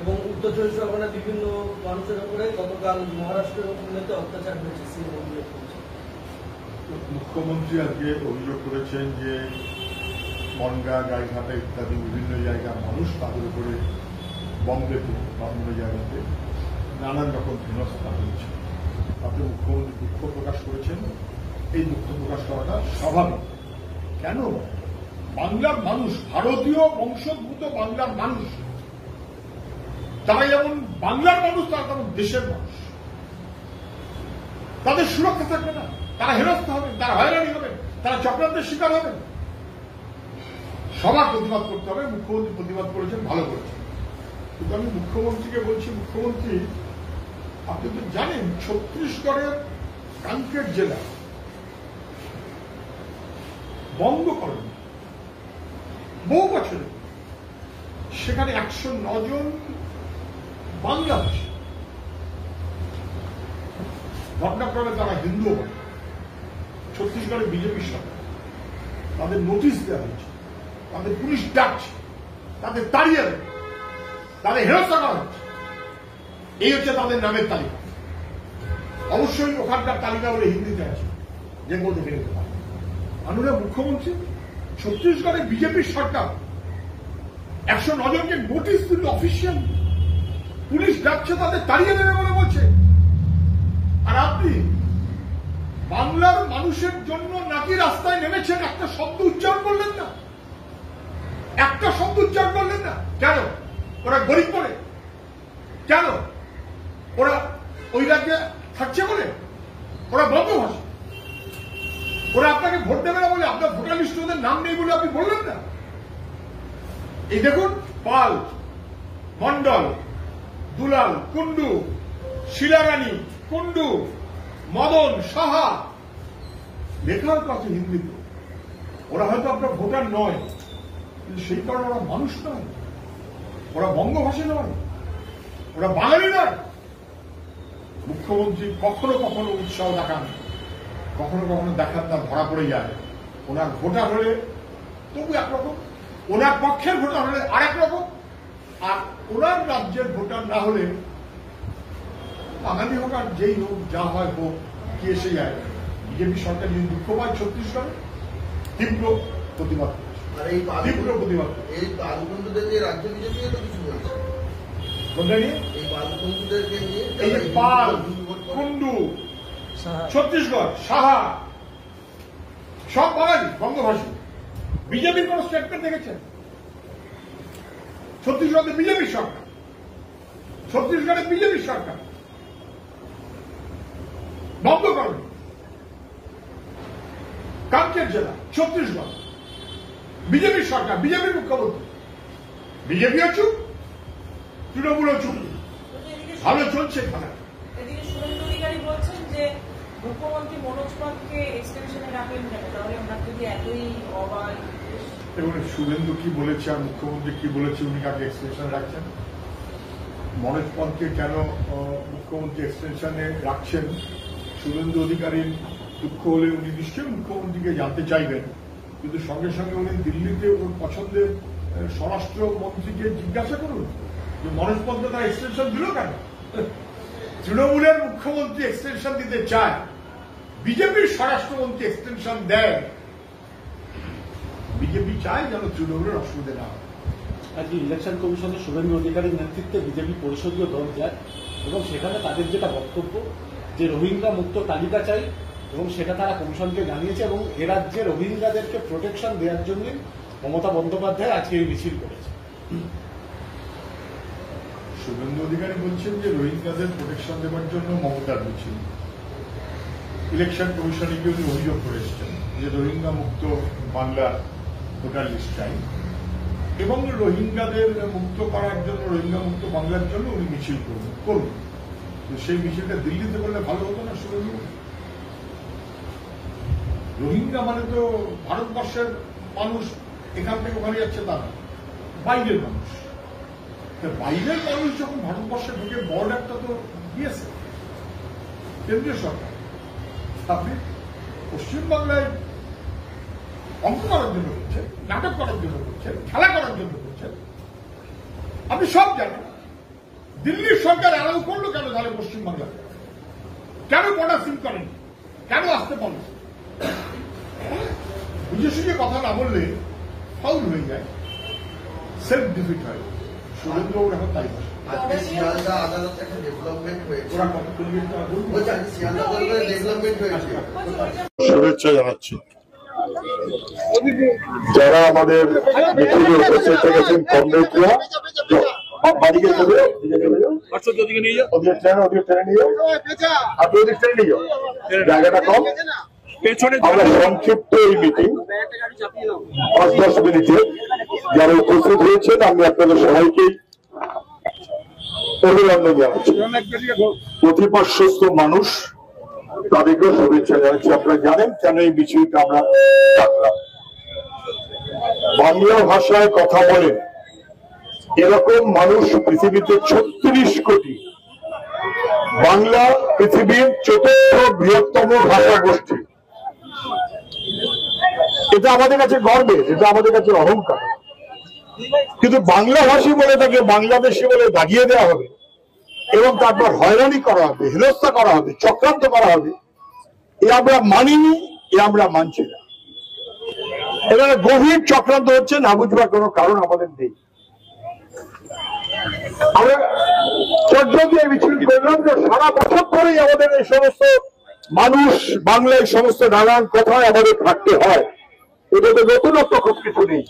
এবং উত্তর 24 পরগনার বিভিন্ন মানুষের উপরে গতকাল মহারাষ্ট্রের উন্নতি অত্যাচার হয়েছে। মুখ্যমন্ত্রী আজকে অভিযোগ করেছেন যে বনগা, গাইঘাটা ইত্যাদি বিভিন্ন জায়গার মানুষ তাদের উপরে বম্বেতে বা অন্য জায়গাতে নানান রকম হেনস্থা হয়েছে। তাতে মুখ্যমন্ত্রী দুঃখ প্রকাশ করেছেন। এই দুঃখ প্রকাশ করাটা স্বাভাবিক। কেন? বাংলার মানুষ, ভারতীয় বংশোদ্ভূত বাংলার মানুষ, তারা যেমন বাংলার মানুষ, তারা তেমন দেশের মানুষ। তাদের সুরক্ষা থাকবে না, তারা হেনস্থা হবেন, তারা হয়রানি হবেন, তারা চক্রান্তের শিকার হবেন। সবার প্রতিবাদ করতে হবে। মুখ্যমন্ত্রী প্রতিবাদ করেছেন, ভালো করেছেন। কিন্তু আমি মুখ্যমন্ত্রীকে বলছি, মুখ্যমন্ত্রী আপনি তো জানেন ছত্তিশগড়ের কাঙ্কের জেলা বঙ্গ করেন বহু বছরে, সেখানে 109 জন বাংলাদেশী ঘটনাক্রমে তারা হিন্দুও বলে। ছত্তিশগড়ে বিজেপির সরকার, তাদের নোটিশ দেওয়া হয়েছে, তাদের পুলিশ ডাকছে, তাদের তাড়িয়ে দেবে, তাদের হেরস্তা করা হচ্ছে। এই হচ্ছে তাদের নামের তালিকা। অবশ্যই ওখানকার তালিকা বলে হিন্দিতে আছে, যে মধ্যে বেরোতে পারে। মাননীয় মুখ্যমন্ত্রী, ছত্তিশগড়ে বিজেপির সরকার 109 জনকে নোটিশ দিল অফিসিয়াল, পুলিশ ডাকছে, তাদের তাড়িয়ে দেবে বলে বলছে। আর আপনি বাংলার মানুষের জন্য নাকি রাস্তায় নেমেছেন, একটা শব্দ উচ্চারণ করলেন না, একটা শব্দ উচ্চারণ করলেন না। কেন? ওরা গরিব বলে? কেন? ওরা ওই রাজ্যে থাকছে বলে? ওরা বঙ্গভাষী? ওরা আপনাকে ভোট দেবে না বলে, আপনার ভোটার লিস্টে ওদের নাম নেই বলে আপনি বললেন না? এই দেখুন, পাল, মন্ডল, দুলাল, কুন্ডু, শিলারানী, কুন্ডু, মদন, সাহা, লেখার কাছে হিন্দিতে। ওরা হয়তো আপনার ভোটার নয়, কিন্তু সেই কারণে ওরা মানুষ নয়, ওরা বঙ্গভাষী নয়, ওরা বাঙালি নয়। মুখ্যমন্ত্রী কখনো কখনো উৎসাহ দেখান, কখনো কখনো দেখান না, ধরা পড়ে যায়। ওনার ভোটার হলে তবু একরকম, ওনার পক্ষের ভোটার হলে আরেক রকম, আর ওনার রাজ্যের ভোটার না হলে বাঙালি হোক আর যেই হোক, যা হয় হোক, কি এসে যায়। বিজেপি সরকার যদি দুঃখ পায় ছত্তিশগড়ে, তীব্র প্রতিবাদ করেছে, তীব্র প্রতিবাদ। এই বালবন্ধুদের নিয়ে রাজ্য বিজেপি তো কিছু বলছে, কোনটা নিয়ে? এই বালবন্ধুদেরকে নিয়ে এই যে পাল, কুন্ডু, ছত্তিশগড়, সাহা, সব বাঙালি, বঙ্গভাষী। বিজেপির কোন স্টেটমেন্ট দেখেছেন? ছত্তিশগড়ে বিজেপির সরকার, ছত্তিশগড়ে বিজেপির সরকার বন্ধ করেন। কামকের জেলা ছত্তিশগড়, বিজেপির সরকার, বিজেপির মুখ্যমন্ত্রী, বিজেপিও চুপ, তৃণমূলও চুপ, ভালো চলছে খেলা। এদিকে শুভেন্দু অধিকারী বলছেন যে মুখ্যমন্ত্রী মনোজ পালকে এক্সটেনশনে রাখলেন কেন, তাহলে ওনার যদি এতই অবাক। এবং শুভেন্দু কি বলেছে আর মুখ্যমন্ত্রী কি বলেছে, উনি কাকে এক্সটেনশন রাখছেন? মনোজ পলকে কেন মুখ্যমন্ত্রী এক্সটেনশনে রাখছেন, শুভেন্দু অধিকারীর দুঃখ হলে উনি নিশ্চয়ই মুখ্যমন্ত্রীকে জানতে চাইবেন, কিন্তু সঙ্গে সঙ্গে উনি দিল্লিতে ওর পছন্দের স্বরাষ্ট্র মন্ত্রীকে জিজ্ঞাসা করুন যে মনোজ পলকে তারা এক্সটেনশন দিল কেন। তৃণমূলের মুখ্যমন্ত্রী এক্সটেনশন দিতে চায়, বিজেপির স্বরাষ্ট্রমন্ত্রী এক্সটেনশন দেয়। বিজেপি চায় যেন তৃণমূলের অসুবিধা না হয়। আজকে ইলেকশন কমিশনের শুভেন্দু অধিকারীর নেতৃত্বে বিজেপি পরিষদীয় দল যায় এবং সেখানে তাদের যেটা বক্তব্য যে রোহিঙ্গা মুক্ত তালিকা চাই, এবং সেটা তারা কমিশনকে জানিয়েছে, এবং এ রাজ্যে রোহিঙ্গাদেরকে প্রোটেকশন দেওয়ার জন্য মমতা বন্দ্যোপাধ্যায় আজকে এই মিছিল করেছে। শুভেন্দু অধিকারী বলছেন যে রোহিঙ্গাদের প্রোটেকশন দেওয়ার জন্য মমতার মিছিল। ইলেকশন কমিশনে গিয়ে উনি অভিযোগ করে এসেছেন যে রোহিঙ্গা মুক্ত বাংলার ভোটার লিস্ট চাই, এবং রোহিঙ্গাদের মুক্ত করার জন্য, রোহিঙ্গা মুক্ত বাংলার জন্য উনি মিছিল করুন। সেই মিছিলটা দিল্লিতে করলে ভালো হতো না? শুভেন্দু, রোহিঙ্গা মানে তো ভারতবর্ষের মানুষ, এখান থেকে ওখানে যাচ্ছে তা না, বাইরের মানুষ। বাইরের মানুষ যখন ভারতবর্ষে ঢুকে, বর্ডারটা তো দিয়েছে কেন্দ্রীয় সরকার। আপনি পশ্চিমবাংলায় অঙ্ক করার জন্য করছেন, নাটক করার জন্য করছেন, খেলা করার জন্য করছেন, আপনি সব জানেন। দিল্লির সরকার অ্যালাউ করলো কেন তাহলে পশ্চিমবাংলায়? কেন বর্ডার সিল করেন? কেন আসতে পারেন? বুঝে শুনে কথা না বললে ফাউল হয়ে যায়, সেলফ ডিফিট হয়। শুভেন্দু এখন তাই বসে। আজকে শিয়ালদা আদালতে একটা ডেভেলপমেন্ট হয়েছে, ওরা কত করবে বলছে আজকে শিয়ালদা আদালতে ডেভেলপমেন্ট হয়েছে। শুভেচ্ছা জানাচ্ছি যারা আমাদের মিছিলে উপস্থিত থেকেছেন, কমরেডরা, বাড়িকে চলে ওদিকে ট্রেনে নিয়ে আপনি ওদিক ট্রেনে নিয়ে যাও, জায়গাটা কম। আমরা সংক্ষিপ্ত এই মিটিং 5-10 মিনিটে যারা উপস্থিত হয়েছেন, আমি আপনাদের সবাইকেই অভিনন্দন জানাচ্ছি। প্রতিপার্শ্বস্থ মানুষ, তাদেরকেও শুভেচ্ছা জানাচ্ছি। আপনারা জানেন কেন এই মিছিলটা আমরা ডাকলাম। বাংলা ভাষায় কথা বলেন এরকম মানুষ পৃথিবীতে 36 কোটি। বাংলা পৃথিবীর চতুর্থ বৃহত্তম ভাষা গোষ্ঠী। এটা আমাদের কাছে গর্বের, এটা আমাদের কাছে অহংকার। কিন্তু বাংলাভাষী বলে তাকে বাংলাদেশি বলে দাগিয়ে দেওয়া হবে এবং তারপর হয়রানি করা হবে, হেনস্থা করা হবে, চক্রান্ত করা হবে, এ আমরা মানিনি, এ আমরা মানছি না। এখানে গভীর চক্রান্ত হচ্ছে, না বুঝবার কোনো কারণ আমাদের নেই। আমরা চর্য দিয়ে মিছিল করলাম যে সারা বছর ধরেই আমাদের এই সমস্ত মানুষ বাংলায় সমস্ত নানান কথায় আমাদের থাকতে হয়, এটা তো নতুনত্ব খুব কিছু নেই।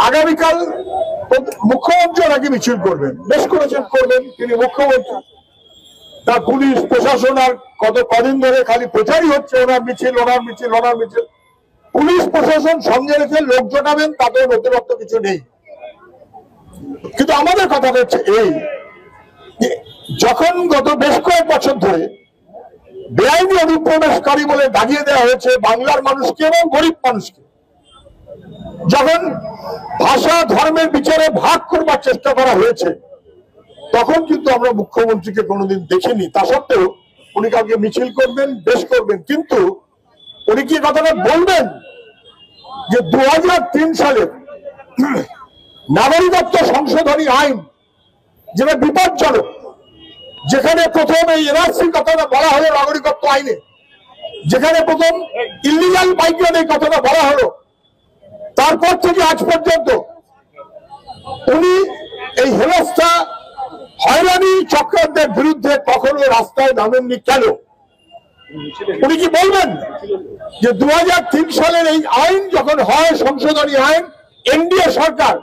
আগামীকাল মুখ্যমন্ত্রী নাকি মিছিল করবেন, বেশ করেছেন, করবেন, তিনি মুখ্যমন্ত্রী। তার পুলিশ প্রশাসন আর কদিন ধরে খালি প্রচারই হচ্ছে ওনার মিছিল, ওনার মিছিল, ওনার মিছিল। পুলিশ প্রশাসন সঙ্গে রেখে লোক জোটাবেন, তাতেও নতুনত্ব কিছু নেই। কিন্তু আমাদের কথাটা হচ্ছে এই, যখন গত বেশ কয়েক বছর ধরে বেআইনি অনুপ্রবেশকারী বলে দাগিয়ে দেওয়া হয়েছে বাংলার মানুষকে এবং গরিব মানুষকে, যখন ভাষা ধর্মের বিচারে ভাগ করবার চেষ্টা করা হয়েছে, তখন কিন্তু আমরা মুখ্যমন্ত্রীকে কোনোদিন দেখিনি। তা সত্ত্বেও উনি কাউকে মিছিল করবেন, বেশ করবেন, কিন্তু উনি কি কথাটা বলবেন যে 2003 সালের নাগরিকত্ব সংশোধনী আইন, যেটা বিপজ্জনক, যেখানে প্রথম এই এনআরসির কথাটা বলা হলো নাগরিকত্ব আইনে, যেখানে প্রথম ইলিগাল মাইগ্রেন্ট এই কথাটা বলা হলো, তারপর থেকে আজ পর্যন্ত উনি এই হেনস্থা হয়রানি চক্রান্তের বিরুদ্ধে কখনো রাস্তায় নামেননি কেন? উনি কি বলবেন যে 2003 সালের এই আইন যখন হয়, সংশোধনী আইন, এনডিএ সরকার,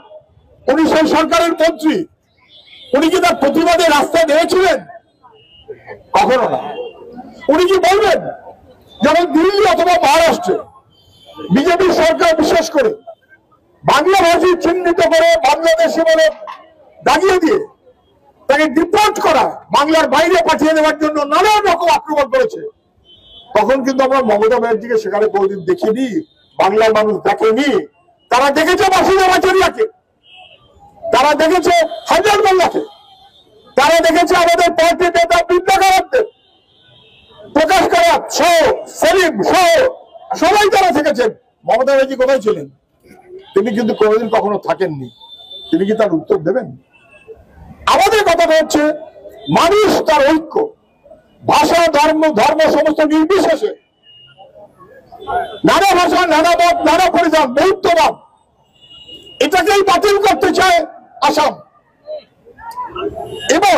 উনি সেই সরকারের মন্ত্রী, উনি কি তার প্রতিবাদে রাস্তায় নেমেছিলেন? কখনো না। উনি কি বলবেন যখন দিল্লি অথবা মহারাষ্ট্রে বিজেপি সরকার বিশেষ করে বাংলা ভাষী চিহ্নিত করে বাংলাদেশে বলে দাগিয়ে দিয়ে তাকে ডিপোর্ট করা, বাংলার বাইরে পাঠিয়ে দেওয়ার জন্য নানান রকম আক্রমণ করেছে, তখন কিন্তু আমরা মমতা ব্যানার্জিকে সেখানে কোনোদিন দেখিনি, বাংলার মানুষ দেখেনি। তারা দেখেছে বাসুদেব আচার্যকে, তারা দেখেছে হায়দার মোল্লাকে, তারা দেখেছে আমাদের পার্টির নেতা বিদ্যা কারাতদের, প্রকাশ কারাত সহ, সেলিম সহ সবাই তারা থেকেছেন। মমতা ব্যানার্জি কোথায় ছিলেন? তিনি কিন্তু কোনোদিন কখনো থাকেননি। তিনি কি তার উত্তর দেবেন? আমাদের কথাটা হচ্ছে মানুষ তার ঐক্য, ভাষা ধর্ম সমস্ত নির্বিশেষে, নানা ভাষা, নানা মত, নানা পরিধান, বৌদ্ধবাদ, এটাকেই বাতিল করতে চায় আসাম। এবং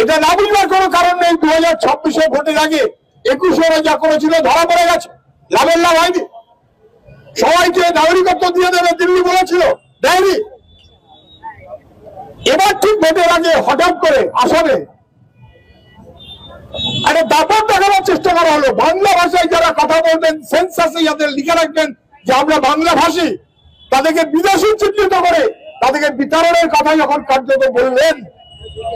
এটা না বুঝবার কোনো কারণ নেই। 2026 ভোটের আগে 21 যা করেছিল ধরা পড়ে গেছে, লাভের লাভ হয়নি। সবাইকে নাগরিকত্ব দিয়ে দেবে দিল্লি বলেছিল, দেয়নি। এবার ঠিক ভোটের আগে হঠাৎ করে আসামে একটা দাপট দেখানোর চেষ্টা করা হলো। বাংলা ভাষায় যারা কথা বলবেন, সেন্সাসে যাদের লিখে রাখবেন যে আমরা বাংলা ভাষী, তাদেরকে বিদেশি চিহ্নিত করে তাদেরকে বিতরণের কথা যখন কার্যত বললেন,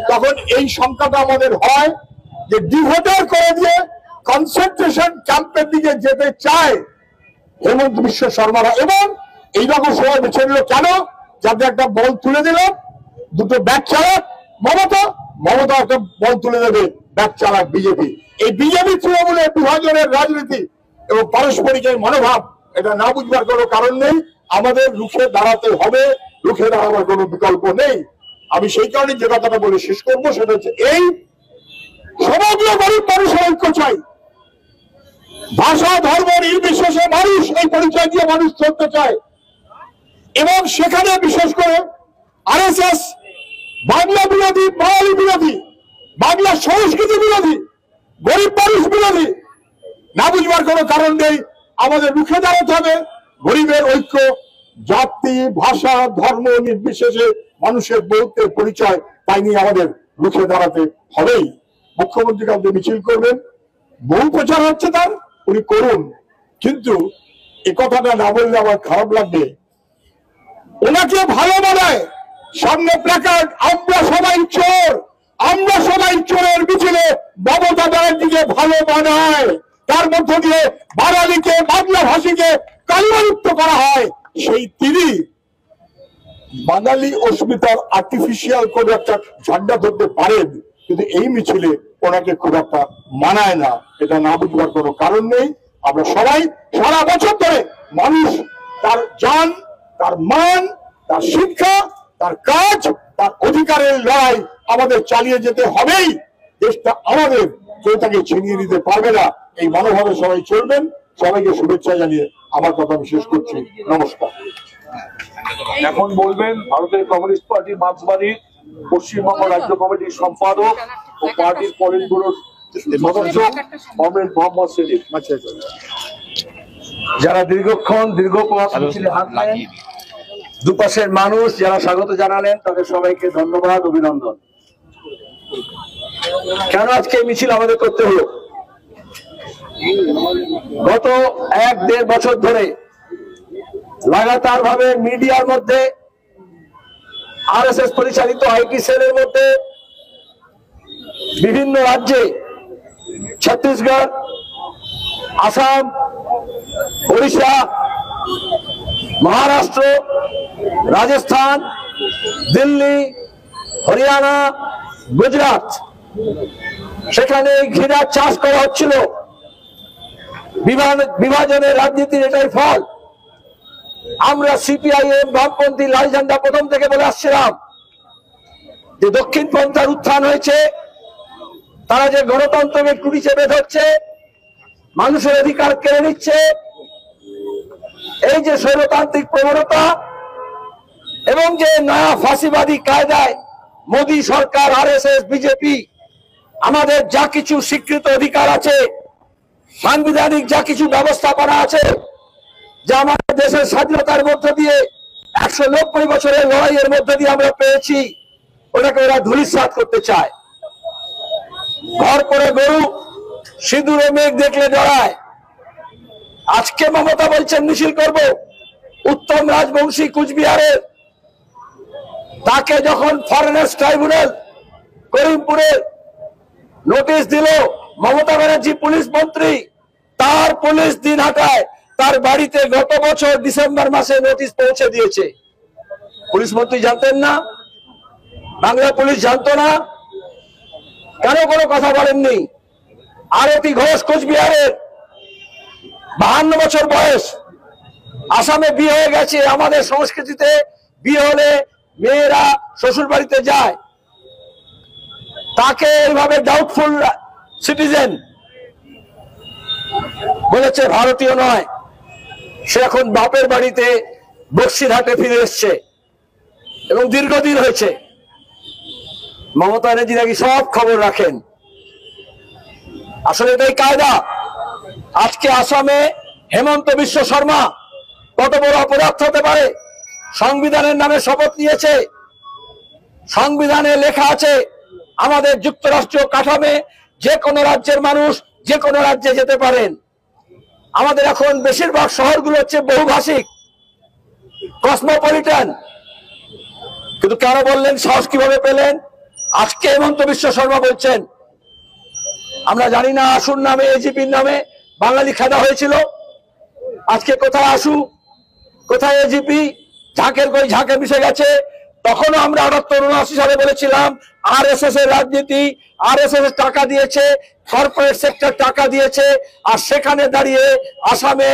তখন এই সংখ্যাটা আমাদের হয় যে ডিভোটার করে দিয়ে কনসেন্ট্রেশন ক্যাম্পের দিকে যেতে চায় হেমন্ত বিশ্ব শর্মারা। এবং এইরকম সময় বেছে নিল কেন? যাতে একটা বল তুলে দিল, দুটো ব্যাট চালাক মমতা একটা বল তুলে দেবে, ব্যাট চালাক বিজেপি। এই বিজেপি তৃণমূলের বিভাজনের রাজনীতি এবং পারস্পরিকের মনোভাব, এটা না বুঝবার কোনো কারণ নেই। আমাদের রুখে দাঁড়াতে হবে, রুখে দাঁড়াবার কোনো বিকল্প নেই। আমি সেই কারণে যে কথাটা বলে শেষ করবো সেটা হচ্ছে এই, সমগ্র গরিব মানুষের ঐক্য চাই। ভাষা ধর্ম নির্বিশেষে মানুষ এই পরিচয় দিয়ে মানুষ চলতে চায়। এবং সেখানে বিশেষ করে আরএসএস বাংলা বিরোধী, বাঙালি বিরোধী, বাংলা সংস্কৃতি বিরোধী, গরিব মানুষ বিরোধী। না বুঝবার কোনো কারণ নেই। আমাদের রুখে দাঁড়াতে হবে। গরিবের ঐক্য, জাতি ভাষা ধর্ম নির্বিশেষে মানুষের বহুত্বের পরিচয়, তাই নিয়ে আমাদের রুখে দাঁড়াতে হবেই। মুখ্যমন্ত্রী কাউকে মিছিল করবেন, বহু প্রচার হচ্ছে তার, উনি করুন, কিন্তু এ কথাটা না বললে আমার খারাপ লাগবে। ওনাকে ভালো বানায় সামনে প্ল্যাকার্ড, আমরা সবাই চোর, আমরা সবাই চোরের মিছিলে মমতা ব্যানার্জিকে ভালো বানায়, তার মধ্য দিয়ে বাঙালিকে, বাংলা ভাষীকে কালিমালিপ্ত করা হয়। সেই তিনি বাঙালি অস্মিতার আর্টিফিশিয়াল কোন একটা ঝান্ডা ধরতে পারেন, কিন্তু এই মিছিলে ওনাকে খুব একটা মানায় না, এটা না বুঝবার কোনো কারণ নেই। আমরা সবাই সারা বছর ধরে মানুষ তার জান, তার মান, তার শিক্ষা, তার কাজ, তার অধিকারের লড়াই আমাদের চালিয়ে যেতে হবেই। দেশটা আমাদের, কেউ তাকে ছিনিয়ে নিতে পারবে না। এই মনোভাবে সবাই চলবেন। সবাইকে শুভেচ্ছা জানিয়ে আমার কথা আমি শেষ করছি। নমস্কার। এখন বলবেন ভারতের কমিউনিস্ট পার্টি মার্ক্সবাদীর পশ্চিমবঙ্গ রাজ্য কমিটির সম্পাদক ও পার্টির পলিট ব্যুরোর সদস্য কমরেড মোহাম্মদ সেলিম। যারা দীর্ঘ পথ মিছিলে হাত নেন, দুপাশের মানুষ যারা স্বাগত জানালেন, তাদের সবাইকে ধন্যবাদ, অভিনন্দন। কেন আজকে এই মিছিল আমাদের করতে হলো? গত 1-1.5 বছর ধরে লাগাতার ভাবে মিডিয়ার মধ্যে, আরএসএস পরিচালিত আইটি সেলের মধ্যে বিভিন্ন রাজ্যে, ছত্তিশগড়, আসাম, ওড়িশা, মহারাষ্ট্র, রাজস্থান, দিল্লি, হরিয়ানা, গুজরাট, সেখানে ঘৃণার চাষ করা হচ্ছিল। বিভাজনের রাজনীতির এটাই ফল। আমরা সিপিআইএম, বামপন্থী, লাল ঝান্ডা প্রথম থেকে বলে আসছিলাম যে দক্ষিণ পন্থার উত্থান হয়েছে, তারা যে গণতন্ত্রকে টুটি চেপে ধরছে, মানুষের অধিকার কেড়ে নিচ্ছে, এই যে স্বৈরতান্ত্রিক প্রবণতা এবং যে নয়া ফাঁসিবাদী কায়দায় মোদী সরকার, আরএসএস, বিজেপি আমাদের যা কিছু স্বীকৃত অধিকার আছে, সাংবিধানিক যা কিছু ব্যবস্থাপনা আছে, যা আমাদের দেশের স্বাধীনতার মধ্য দিয়ে 190 বছরের লড়াইয়ের মধ্য দিয়ে আমরা পেয়েছি, ওটাকে ওরা ধূলিসাৎ করতে চায়। ঘর করে গরু সিঁদুরে মেঘ দেখলে ডরায়। আজকে মমতা বলছেন মিছিল করব। উত্তম রাজবংশী কুচবিহারের, তাকে যখন ফরেনার্স ট্রাইব্যুনাল করিমপুরের নোটিশ দিল, মমতা ব্যানার্জি পুলিশ মন্ত্রী, তার পুলিশ দিনহাটায় তার বাড়িতে গত বছর ডিসেম্বর মাসে নোটিশ পৌঁছে দিয়েছে। পুলিশ মন্ত্রী জানতেন না? বাংলা পুলিশ জানতো না? কেন কোনো কথা বলেননি? আরতি ঘোষ কোচবিহারের, 52 বছর বয়স, আসামে বিয়ে হয়ে গেছে। আমাদের সংস্কৃতিতে বিয়ে হলে মেয়েরা শ্বশুর বাড়িতে যায়, তাকে এইভাবে ডাউটফুল সিটিজেন বলেছে, ভারতীয় নয়। সে এখন বাপের বাড়িতে বক্সিরহাটে ফিরে এসছে এবং দীর্ঘদিন হয়েছে। মমতা ব্যানার্জি নাকি সব খবর রাখেন। আসলে এটাই কায়দা। আজকে আসামে হেমন্ত বিশ্ব শর্মা কত বড় অপরাধ হতে পারে? সংবিধানের নামে শপথ নিয়েছে। সংবিধানে লেখা আছে আমাদের যুক্তরাষ্ট্রীয় কাঠামে যে কোনো রাজ্যের মানুষ যে কোনো রাজ্যে যেতে পারেন। আমাদের এখন বেশিরভাগ শহরগুলো হচ্ছে বহুভাষিক, কসমোপলিটন। কিন্তু কেন বললেন? সাহস কিভাবে পেলেন? আজকে হেমন্ত বিশ্ব শর্মা বলছেন আমরা জানি না আসুর নামে, এজিপির নামে বাঙালি খেদা হয়েছিল। আজকে কোথায় আসু, কোথায় এজিপি? ঝাঁকের কই ঝাঁকে মিশে গেছে। তখনও আমরা 78-79 সালে বলেছিলাম আরএসএস এর রাজনীতি, আরএসএস এর টাকা দিয়েছে, কর্পোরেট সেক্টর টাকা দিয়েছে। আর সেখানে দাঁড়িয়ে আসামে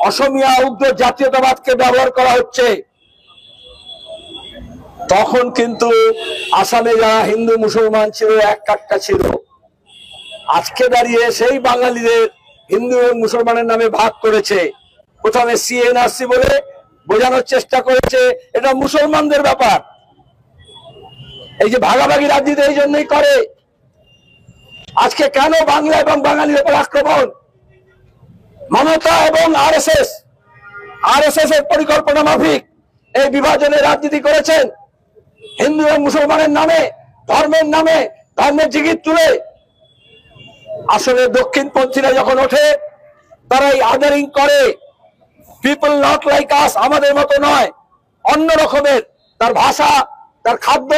অসমিয়া উগ্র জাতীয়তাবাদকে ব্যবহার করা হচ্ছে। তখন কিন্তু আসামে যারা হিন্দু মুসলমান ছিল এক কাট্টা ছিল। আজকে দাঁড়িয়ে সেই বাঙালিদের হিন্দু এবং মুসলমানের নামে ভাগ করেছে। প্রথমে সিএনআরসি বলে বোঝানোর চেষ্টা করেছে এটা মুসলমানদের ব্যাপার। এই যে ভাগাভাগি রাজনীতি এই জন্যই করে। আজকে কেন বাংলা এবং বাঙালির উপর আক্রমণ? মমতা এবং আরএসএস এর পরিকল্পনা মাফিক এই বিভাজনের রাজনীতি করেছেন। হিন্দু এবং মুসলমানের নামে, ধর্মের নামে, ধর্মের জিগির তুলে। আসলে দক্ষিণপন্থীরা যখন ওঠে তারাই আদারিং করে। পিপল নট লাইক আস, আমাদের মতো নয়, অন্য রকমের। তার ভাষা, তার খাদ্য,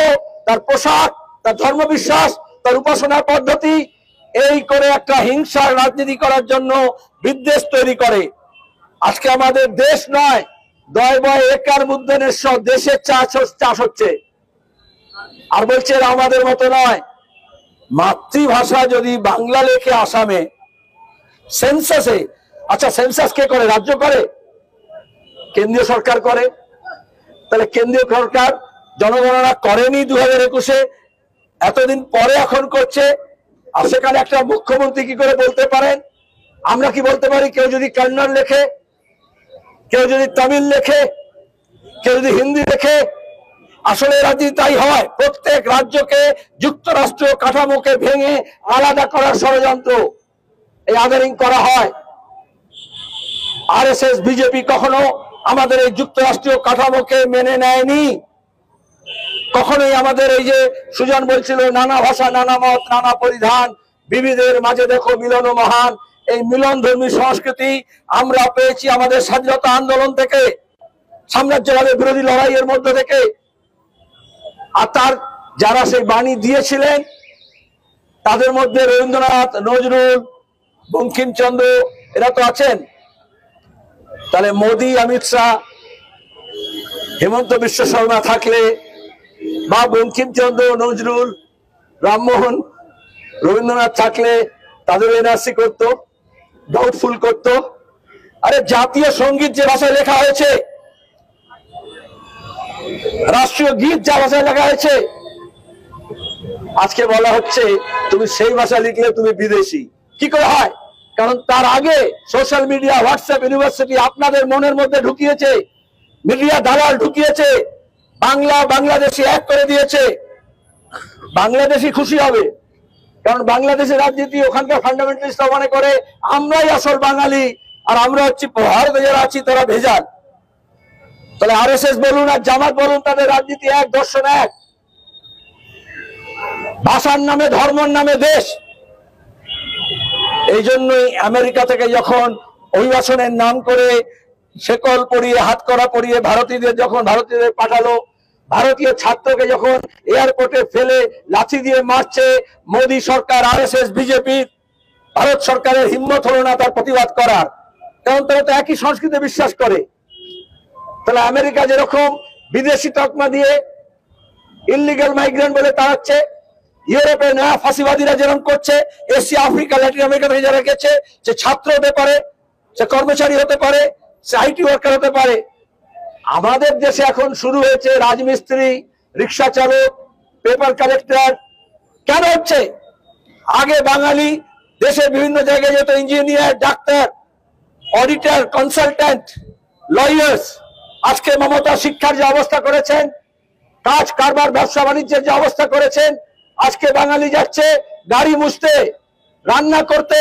তার পোশাক, তার ধর্মবিশ্বাস, তার উপাসনা পদ্ধতি, এই করে একটা হিংসার রাজনীতি করার জন্য বিদ্বেষ তৈরি করে। আজকে আমাদের দেশ নয়, দয় বয় একার মুদ্রণেশ্বর দেশের চাষ হচ্ছে। আর বলছে আমাদের মতো নয়, মাতৃভাষা যদি বাংলা লেখে আসামে সেন্সাসে, আচ্ছা সেন্সাস কে করে? রাজ্য করে? কেন্দ্রীয় সরকার করে। তাহলে কেন্দ্রীয় সরকার জনগণনা করেনি 2021-এ, এতদিন পরে এখন করছে। আর সেখানে একটা মুখ্যমন্ত্রী কি করে বলতে পারেন? আমরা কি বলতে পারি কেউ যদি কন্নড় লেখে, কেউ যদি তামিল লেখে, কেউ যদি হিন্দি লেখে? আসলে রাজ্যে তাই হয়। প্রত্যেক রাজ্যকে যুক্তরাষ্ট্রীয় কাঠামোকে ভেঙে আলাদা করার ষড়যন্ত্র, এই আদারিং করা হয়। আরএসএস বিজেপি কখনো আমাদের এই যুক্তরাষ্ট্রীয় কাঠামোকে মেনে নেয়নি। কখনোই আমাদের এই যে সুজন বলছিল নানা ভাষা, নানা মত, নানা পরিধান, বিবিধের মাঝে দেখো মিলন মহান, এই মিলনধর্মী সংস্কৃতি আমরা পেয়েছি আমাদের স্বাধীনতা আন্দোলন থেকে, সাম্রাজ্যবাদের বিরোধী লড়াইয়ের মধ্যে থেকে। আর তার যারা সেই বাণী দিয়েছিলেন তাদের মধ্যে রবীন্দ্রনাথ, নজরুল, বঙ্কিমচন্দ্র এরা তো আছেন। তাহলে মোদি, অমিত শাহ, হেমন্ত বিশ্ব শর্মা থাকলে বা বঙ্কিমচন্দ্র, নজরুল, রামমোহন, রবীন্দ্রনাথ থাকলে তাদের এনআরসি করতো, ডাউটফুল করতো। আরে জাতীয় সঙ্গীত যে ভাষায় লেখা হয়েছে, রাষ্ট্রীয় গীত যা ভাষায় লেখা হয়েছে, আজকে বলা হচ্ছে তুমি সেই ভাষা লিখলে তুমি বিদেশি। কি করে হয়? কারণ তার আগে সোশ্যাল মিডিয়া, হোয়াটসঅ্যাপ, ইউনিভার্সিটি আপনাদের মনের মধ্যে ঢুকিয়েছে, মিডিয়া দালাল ঢুকিয়েছে, বাংলা বাংলাদেশি এক করে দিয়েছে। বাংলাদেশি খুশি হবে, কারণ বাংলাদেশের রাজনীতি ওখানকার ফান্ডামেন্টালিস্ট মনে করে আমরাই আসল বাঙালি, আর আমরা হচ্ছি ভারতে যারা আছি তারা ভেজাল। তাহলে আরএসএস বলুন আর জামাত বলুন, তাদের রাজনীতি এক, দর্শন এক। ভাষার নামে, ধর্মের নামে দেশ। এই জন্যই আমেরিকা থেকে যখন অভিবাসনের নাম করে শেকল পরিয়ে, হাত করা পরিয়ে ভারতীয়দের যখন ভারতীয়দের পাঠালো, ভারতীয় ছাত্রকে যখন এয়ারপোর্টে ফেলে লাঠি দিয়ে মারছে মোদী সরকার, আরএসএস, বিজেপি, ভারত সরকারের হিম্মত হলো না তার প্রতিবাদ করার, কারণ তারা তো একই সংস্কৃতি বিশ্বাস করে। তাহলে আমেরিকা যেরকম বিদেশি তকমা দিয়ে ইলিগাল মাইগ্রেন্ট বলে তাড়াচ্ছে, ইউরোপে নয়া ফাঁসিবাদীরা যেরকম করছে, এশিয়া, আফ্রিকা, ল্যাটিন আমেরিকা থেকে যারা গেছে, সে ছাত্র হতে পারে, সে কর্মচারী হতে পারে, সে আইটি ওয়ার্কার হতে পারে। আমাদের দেশে এখন শুরু হয়েছে রাজমিস্ত্রি, রিক্সা চালক, পেপার কালেক্টর। কেন হচ্ছে? আগে বাঙালি দেশের বিভিন্ন জায়গায় যেত, engineer, doctor, auditor, consultant, lawyers. আজকে মমতা শিক্ষার যে অবস্থা করেছেন, কাজ কারবার, ব্যবসা বাণিজ্যের যে অবস্থা করেছেন, আজকে বাঙালি যাচ্ছে গাড়ি মুছতে, রান্না করতে,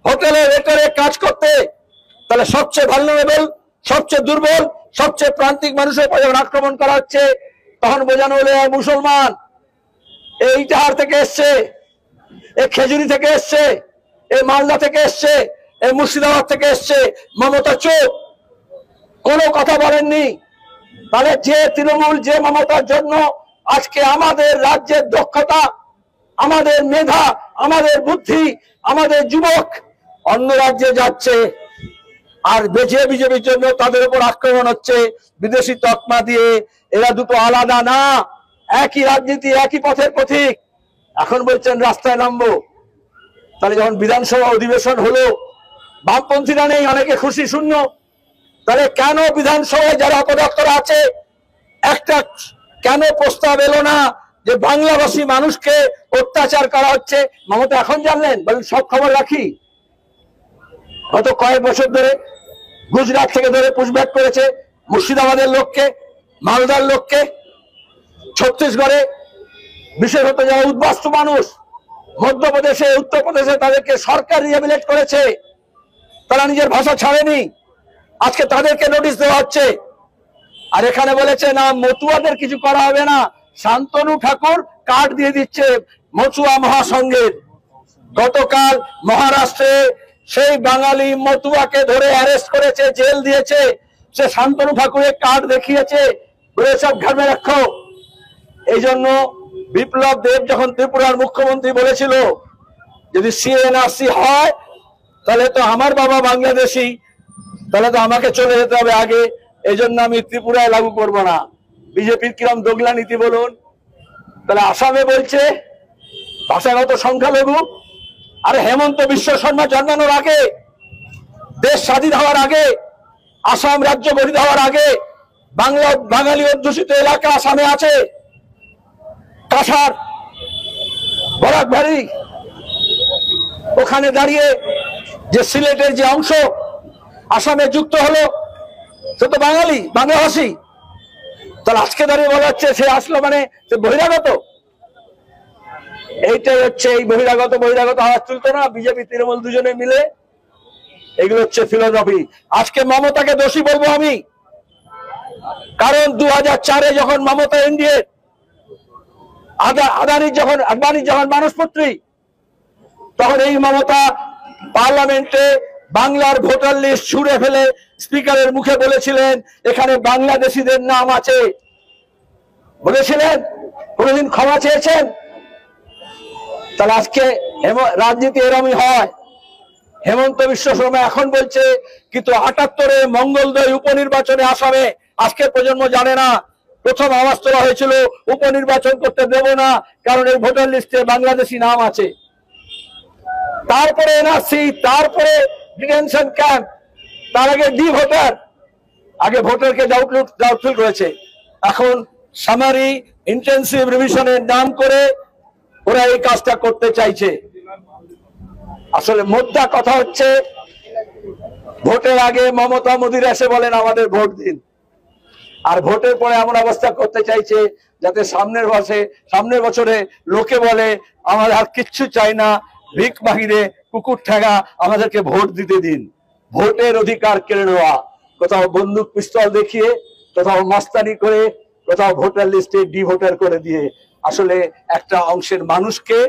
হোটেলে ওয়েটারে কাজ করতে। তাহলে সবচেয়ে ভালনারেবল, সবচেয়ে দুর্বল, সবচেয়ে প্রান্তিক মানুষের উপর যখন আক্রমণ করা হচ্ছে, তখন বোঝানো হলে মুসলমান, এই ইটাহার থেকে এসছে, এই খেজুরি থেকে এসছে, এই মালদা থেকে এসছে, এই মুর্শিদাবাদ থেকে এসছে। মমতা চোখ, কোনো কথা বলেননি। তাহলে যে তৃণমূল, যে মমতার জন্য আজকে আমাদের রাজ্যের দক্ষতা, আমাদের মেধা, আমাদের বুদ্ধি, আমাদের যুবক অন্য রাজ্যে যাচ্ছে, আর বেঁচে বিজেপির জন্য তাদের উপর আক্রমণ হচ্ছে বিদেশি তকমা দিয়ে। এরা দুটো আলাদা না, একই রাজনীতি, একই পথের পথিক। এখন বলছেন রাস্তায় নামবো। তাহলে যখন বিধানসভা অধিবেশন হলো, বামপন্থীরা নেই, অনেকে খুশি শূন্য। তাহলে কেন বিধানসভায় যারা অপদস্থরা আছে, একটা কেন প্রস্তাব এলো না যে বাংলাভাষী মানুষকে অত্যাচার করা হচ্ছে? মমতা এখন জানলেন? বলেন সব খবর রাখি। গত কয়েক বছর ধরে গুজরাট থেকে ধরে পুশব্যাক করেছে মুর্শিদাবাদের লোককে, মালদার লোককে, ছত্তিশগড়ে বিশেষত যারা উদ্বাস্তু মানুষ, মধ্যপ্রদেশে, উত্তরপ্রদেশে, তাদেরকে সরকার রিহ্যাবিলিটেট করেছে। তারা নিজের ভাষা ছাড়েনি, আজকে তাদেরকে নোটিশ দেওয়া হচ্ছে। আর এখানে বলেছে না, মতুয়াদের কিছু করা হবে না। শান্তনু ঠাকুর কার্ড দিয়ে দিচ্ছে মতুয়া মহাসংঘের। গতকাল মহারাষ্ট্রে সেই বাঙালি মতুয়াকে ধরে অ্যারেস্ট করেছে, জেল দিয়েছে। সে শান্তনু ঠাকুরের কার্ড দেখিয়েছে, বলে সব ঘামে রাখো। এই জন্য বিপ্লব দেব যখন ত্রিপুরার মুখ্যমন্ত্রী বলেছিল যদি সিএনআরসি হয় তাহলে তো আমার বাবা বাংলাদেশি, তাহলে তো আমাকে চলে যেতে হবে আগে, এই জন্য আমি ত্রিপুরায় লাগু করব না। বিজেপির কিরম দোগলা নীতি বলুন। তাহলে আসামে বলছে ভাষাগত সংখ্যালঘু। আরে হেমন্ত বিশ্ব শর্মা জন্মানোর আগে, দেশ স্বাধীন হওয়ার আগে, আসাম রাজ্য গঠিত হওয়ার আগে বাঙালি অধ্যুষিত এলাকা আসামে আছে। কাছাড়, বরাকবাড়ি, ওখানে দাঁড়িয়ে যে সিলেটের যে অংশ আসামে যুক্ত হলো, সে তো বাঙালি, বাংলাভাষী। তাহলে আজকে দাঁড়িয়ে বলা হচ্ছে সে আসলো মানে সে বহিরাগত। এইটাই হচ্ছে এই বহিরাগত আওয়াজ তুলতো না বিজেপি তৃণমূল দুজনে মিলে, এগুলো হচ্ছে ফিলোসফি। আজকে মমতাকে দোষী বলবো আমি, কারণ 2004-এ যখন মমতা এনডিএ আদানির যখন মানসপুত্রী, তখন এই মমতা পার্লামেন্টে বাংলার ভোটার লিস্ট ছুঁড়ে ফেলে স্পিকারের মুখে বলেছিলেন এখানে বাংলাদেশিদের নাম আছে। বলেছিলেন, কোনদিন ক্ষমা চেয়েছেন? তাহলে আজকে রাজনীতি এরমই হয়। হেমন্ত বিশ্ব শর্মা এখন বলছে, কিন্তু 78-এ মঙ্গলদৈ উপনির্বাচনে আসামে আজকের প্রজন্ম জানে না, প্রথম আওয়াজ তোলা হয়েছিল উপনির্বাচন করতে দেব না, কারণ এই ভোটার লিস্টে বাংলাদেশি নাম আছে। তারপরে এনআরসি, তারপরে ডিটেনশন ক্যাম্প, তার আগে ডি ভোটার, আগে ভোটারকে ডাউটফুল করেছে, এখন সামারি ইন্টেন্সিভ রিভিশনের নাম করে ওরা এই কাজটা করতে চাইছে। আসলে মোদ্দা কথা হচ্ছে, ভোটের আগে মমতা মোদির এসে বলেন আমাদের ভোট দিন, আর ভোটের পরে এমন অবস্থা করতে চাইছে যাতে সামনের বছরে লোকে বলে আমাদের আর কিচ্ছু চাই না, ভিক বাহিরে কুকুর ঠেঙা, আমাদেরকে ভোট দিতে দিন। ভোটের অধিকার কেড়ে নেওয়া, কোথাও বন্দুক পিস্তল দেখিয়ে, কোথাও মাস্তানি করে, কোথাও ভোটার লিস্টে ডি ভোটার করে দিয়ে আসলে একটা অংশের মানুষকে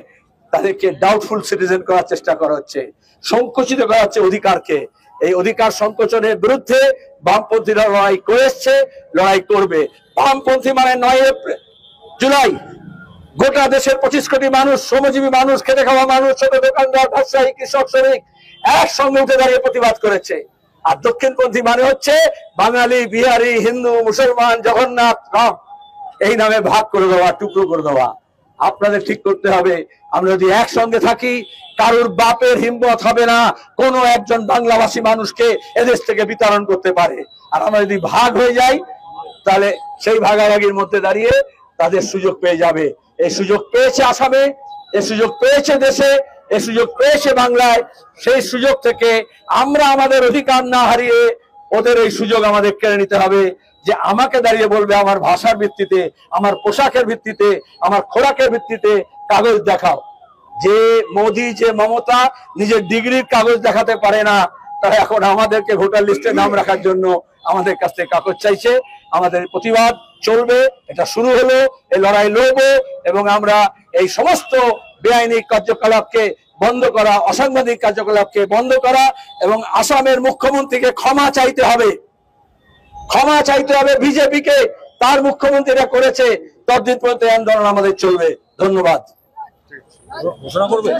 তাদেরকে ডাউটফুল সিটিজেন করার চেষ্টা করা হচ্ছে, সংকুচিত করা হচ্ছে অধিকারকে। এই অধিকার সংকোচনের বিরুদ্ধে বামপন্থীরা লড়াই করে এসছে, লড়াই করবে। বামপন্থী মানে 9 জুলাই গোটা দেশের 25 কোটি মানুষ, শ্রমজীবী মানুষ, খেটে খাওয়া মানুষ, ছোট দোকানদার, ব্যবসায়ী, কৃষক, শ্রমিক একসঙ্গে উঠে দাঁড়িয়ে প্রতিবাদ করেছে। আর দক্ষিণপন্থী মানে হচ্ছে বাঙালি, বিহারি, হিন্দু, মুসলমান, জগন্নাথ, রাম, এই নামে ভাগ করে দেওয়া, টুকরো করে দেওয়া। আপনাদের ঠিক করতে হবে, আমরা যদি একসঙ্গে থাকি কারোর বাপের হিম্মত হবে না কোনো একজন বাংলাভাষী মানুষকে এদেশ থেকে বিতরণ করতে পারে। আর আমরা যদি ভাগ হয়ে যাই তাহলে সেই ভাগাভাগির মধ্যে দাঁড়িয়ে তাদের সুযোগ পেয়ে যাবে। এই সুযোগ পেয়েছে আসামে, এই সুযোগ পেয়েছে দেশে, এই সুযোগ পেয়েছে বাংলায়। সেই সুযোগ থেকে আমরা আমাদের অধিকার না হারিয়ে ওদের এই সুযোগ আমাদের কেড়ে নিতে হবে, যে আমাকে দাঁড়িয়ে বলবে আমার ভাষার ভিত্তিতে, আমার পোশাকের ভিত্তিতে, আমার খোরাকের ভিত্তিতে কাগজ দেখাও। যে মোদি, যে মমতা নিজের ডিগ্রির কাগজ দেখাতে পারে না, তারা এখন আমাদেরকে ভোটার লিস্টে নাম রাখার জন্য আমাদের কাছ থেকে কাগজ চাইছে। আমাদের প্রতিবাদ চলবে, এটা শুরু হলো, এই লড়াই লড়বো এবং আমরা এই সমস্ত বেআইনি কার্যকলাপকে বন্ধ করা, অসাংবিধানিক কার্যকলাপকে বন্ধ করা এবং আসামের মুখ্যমন্ত্রীকে ক্ষমা চাইতে হবে, ক্ষমা চাইতে হবে বিজেপিকে। তার মুখ্যমন্ত্রীরা করেছে, ততদিন পর্যন্ত আন্দোলন আমাদের চলবে। ধন্যবাদ। ঘোষণা করবে।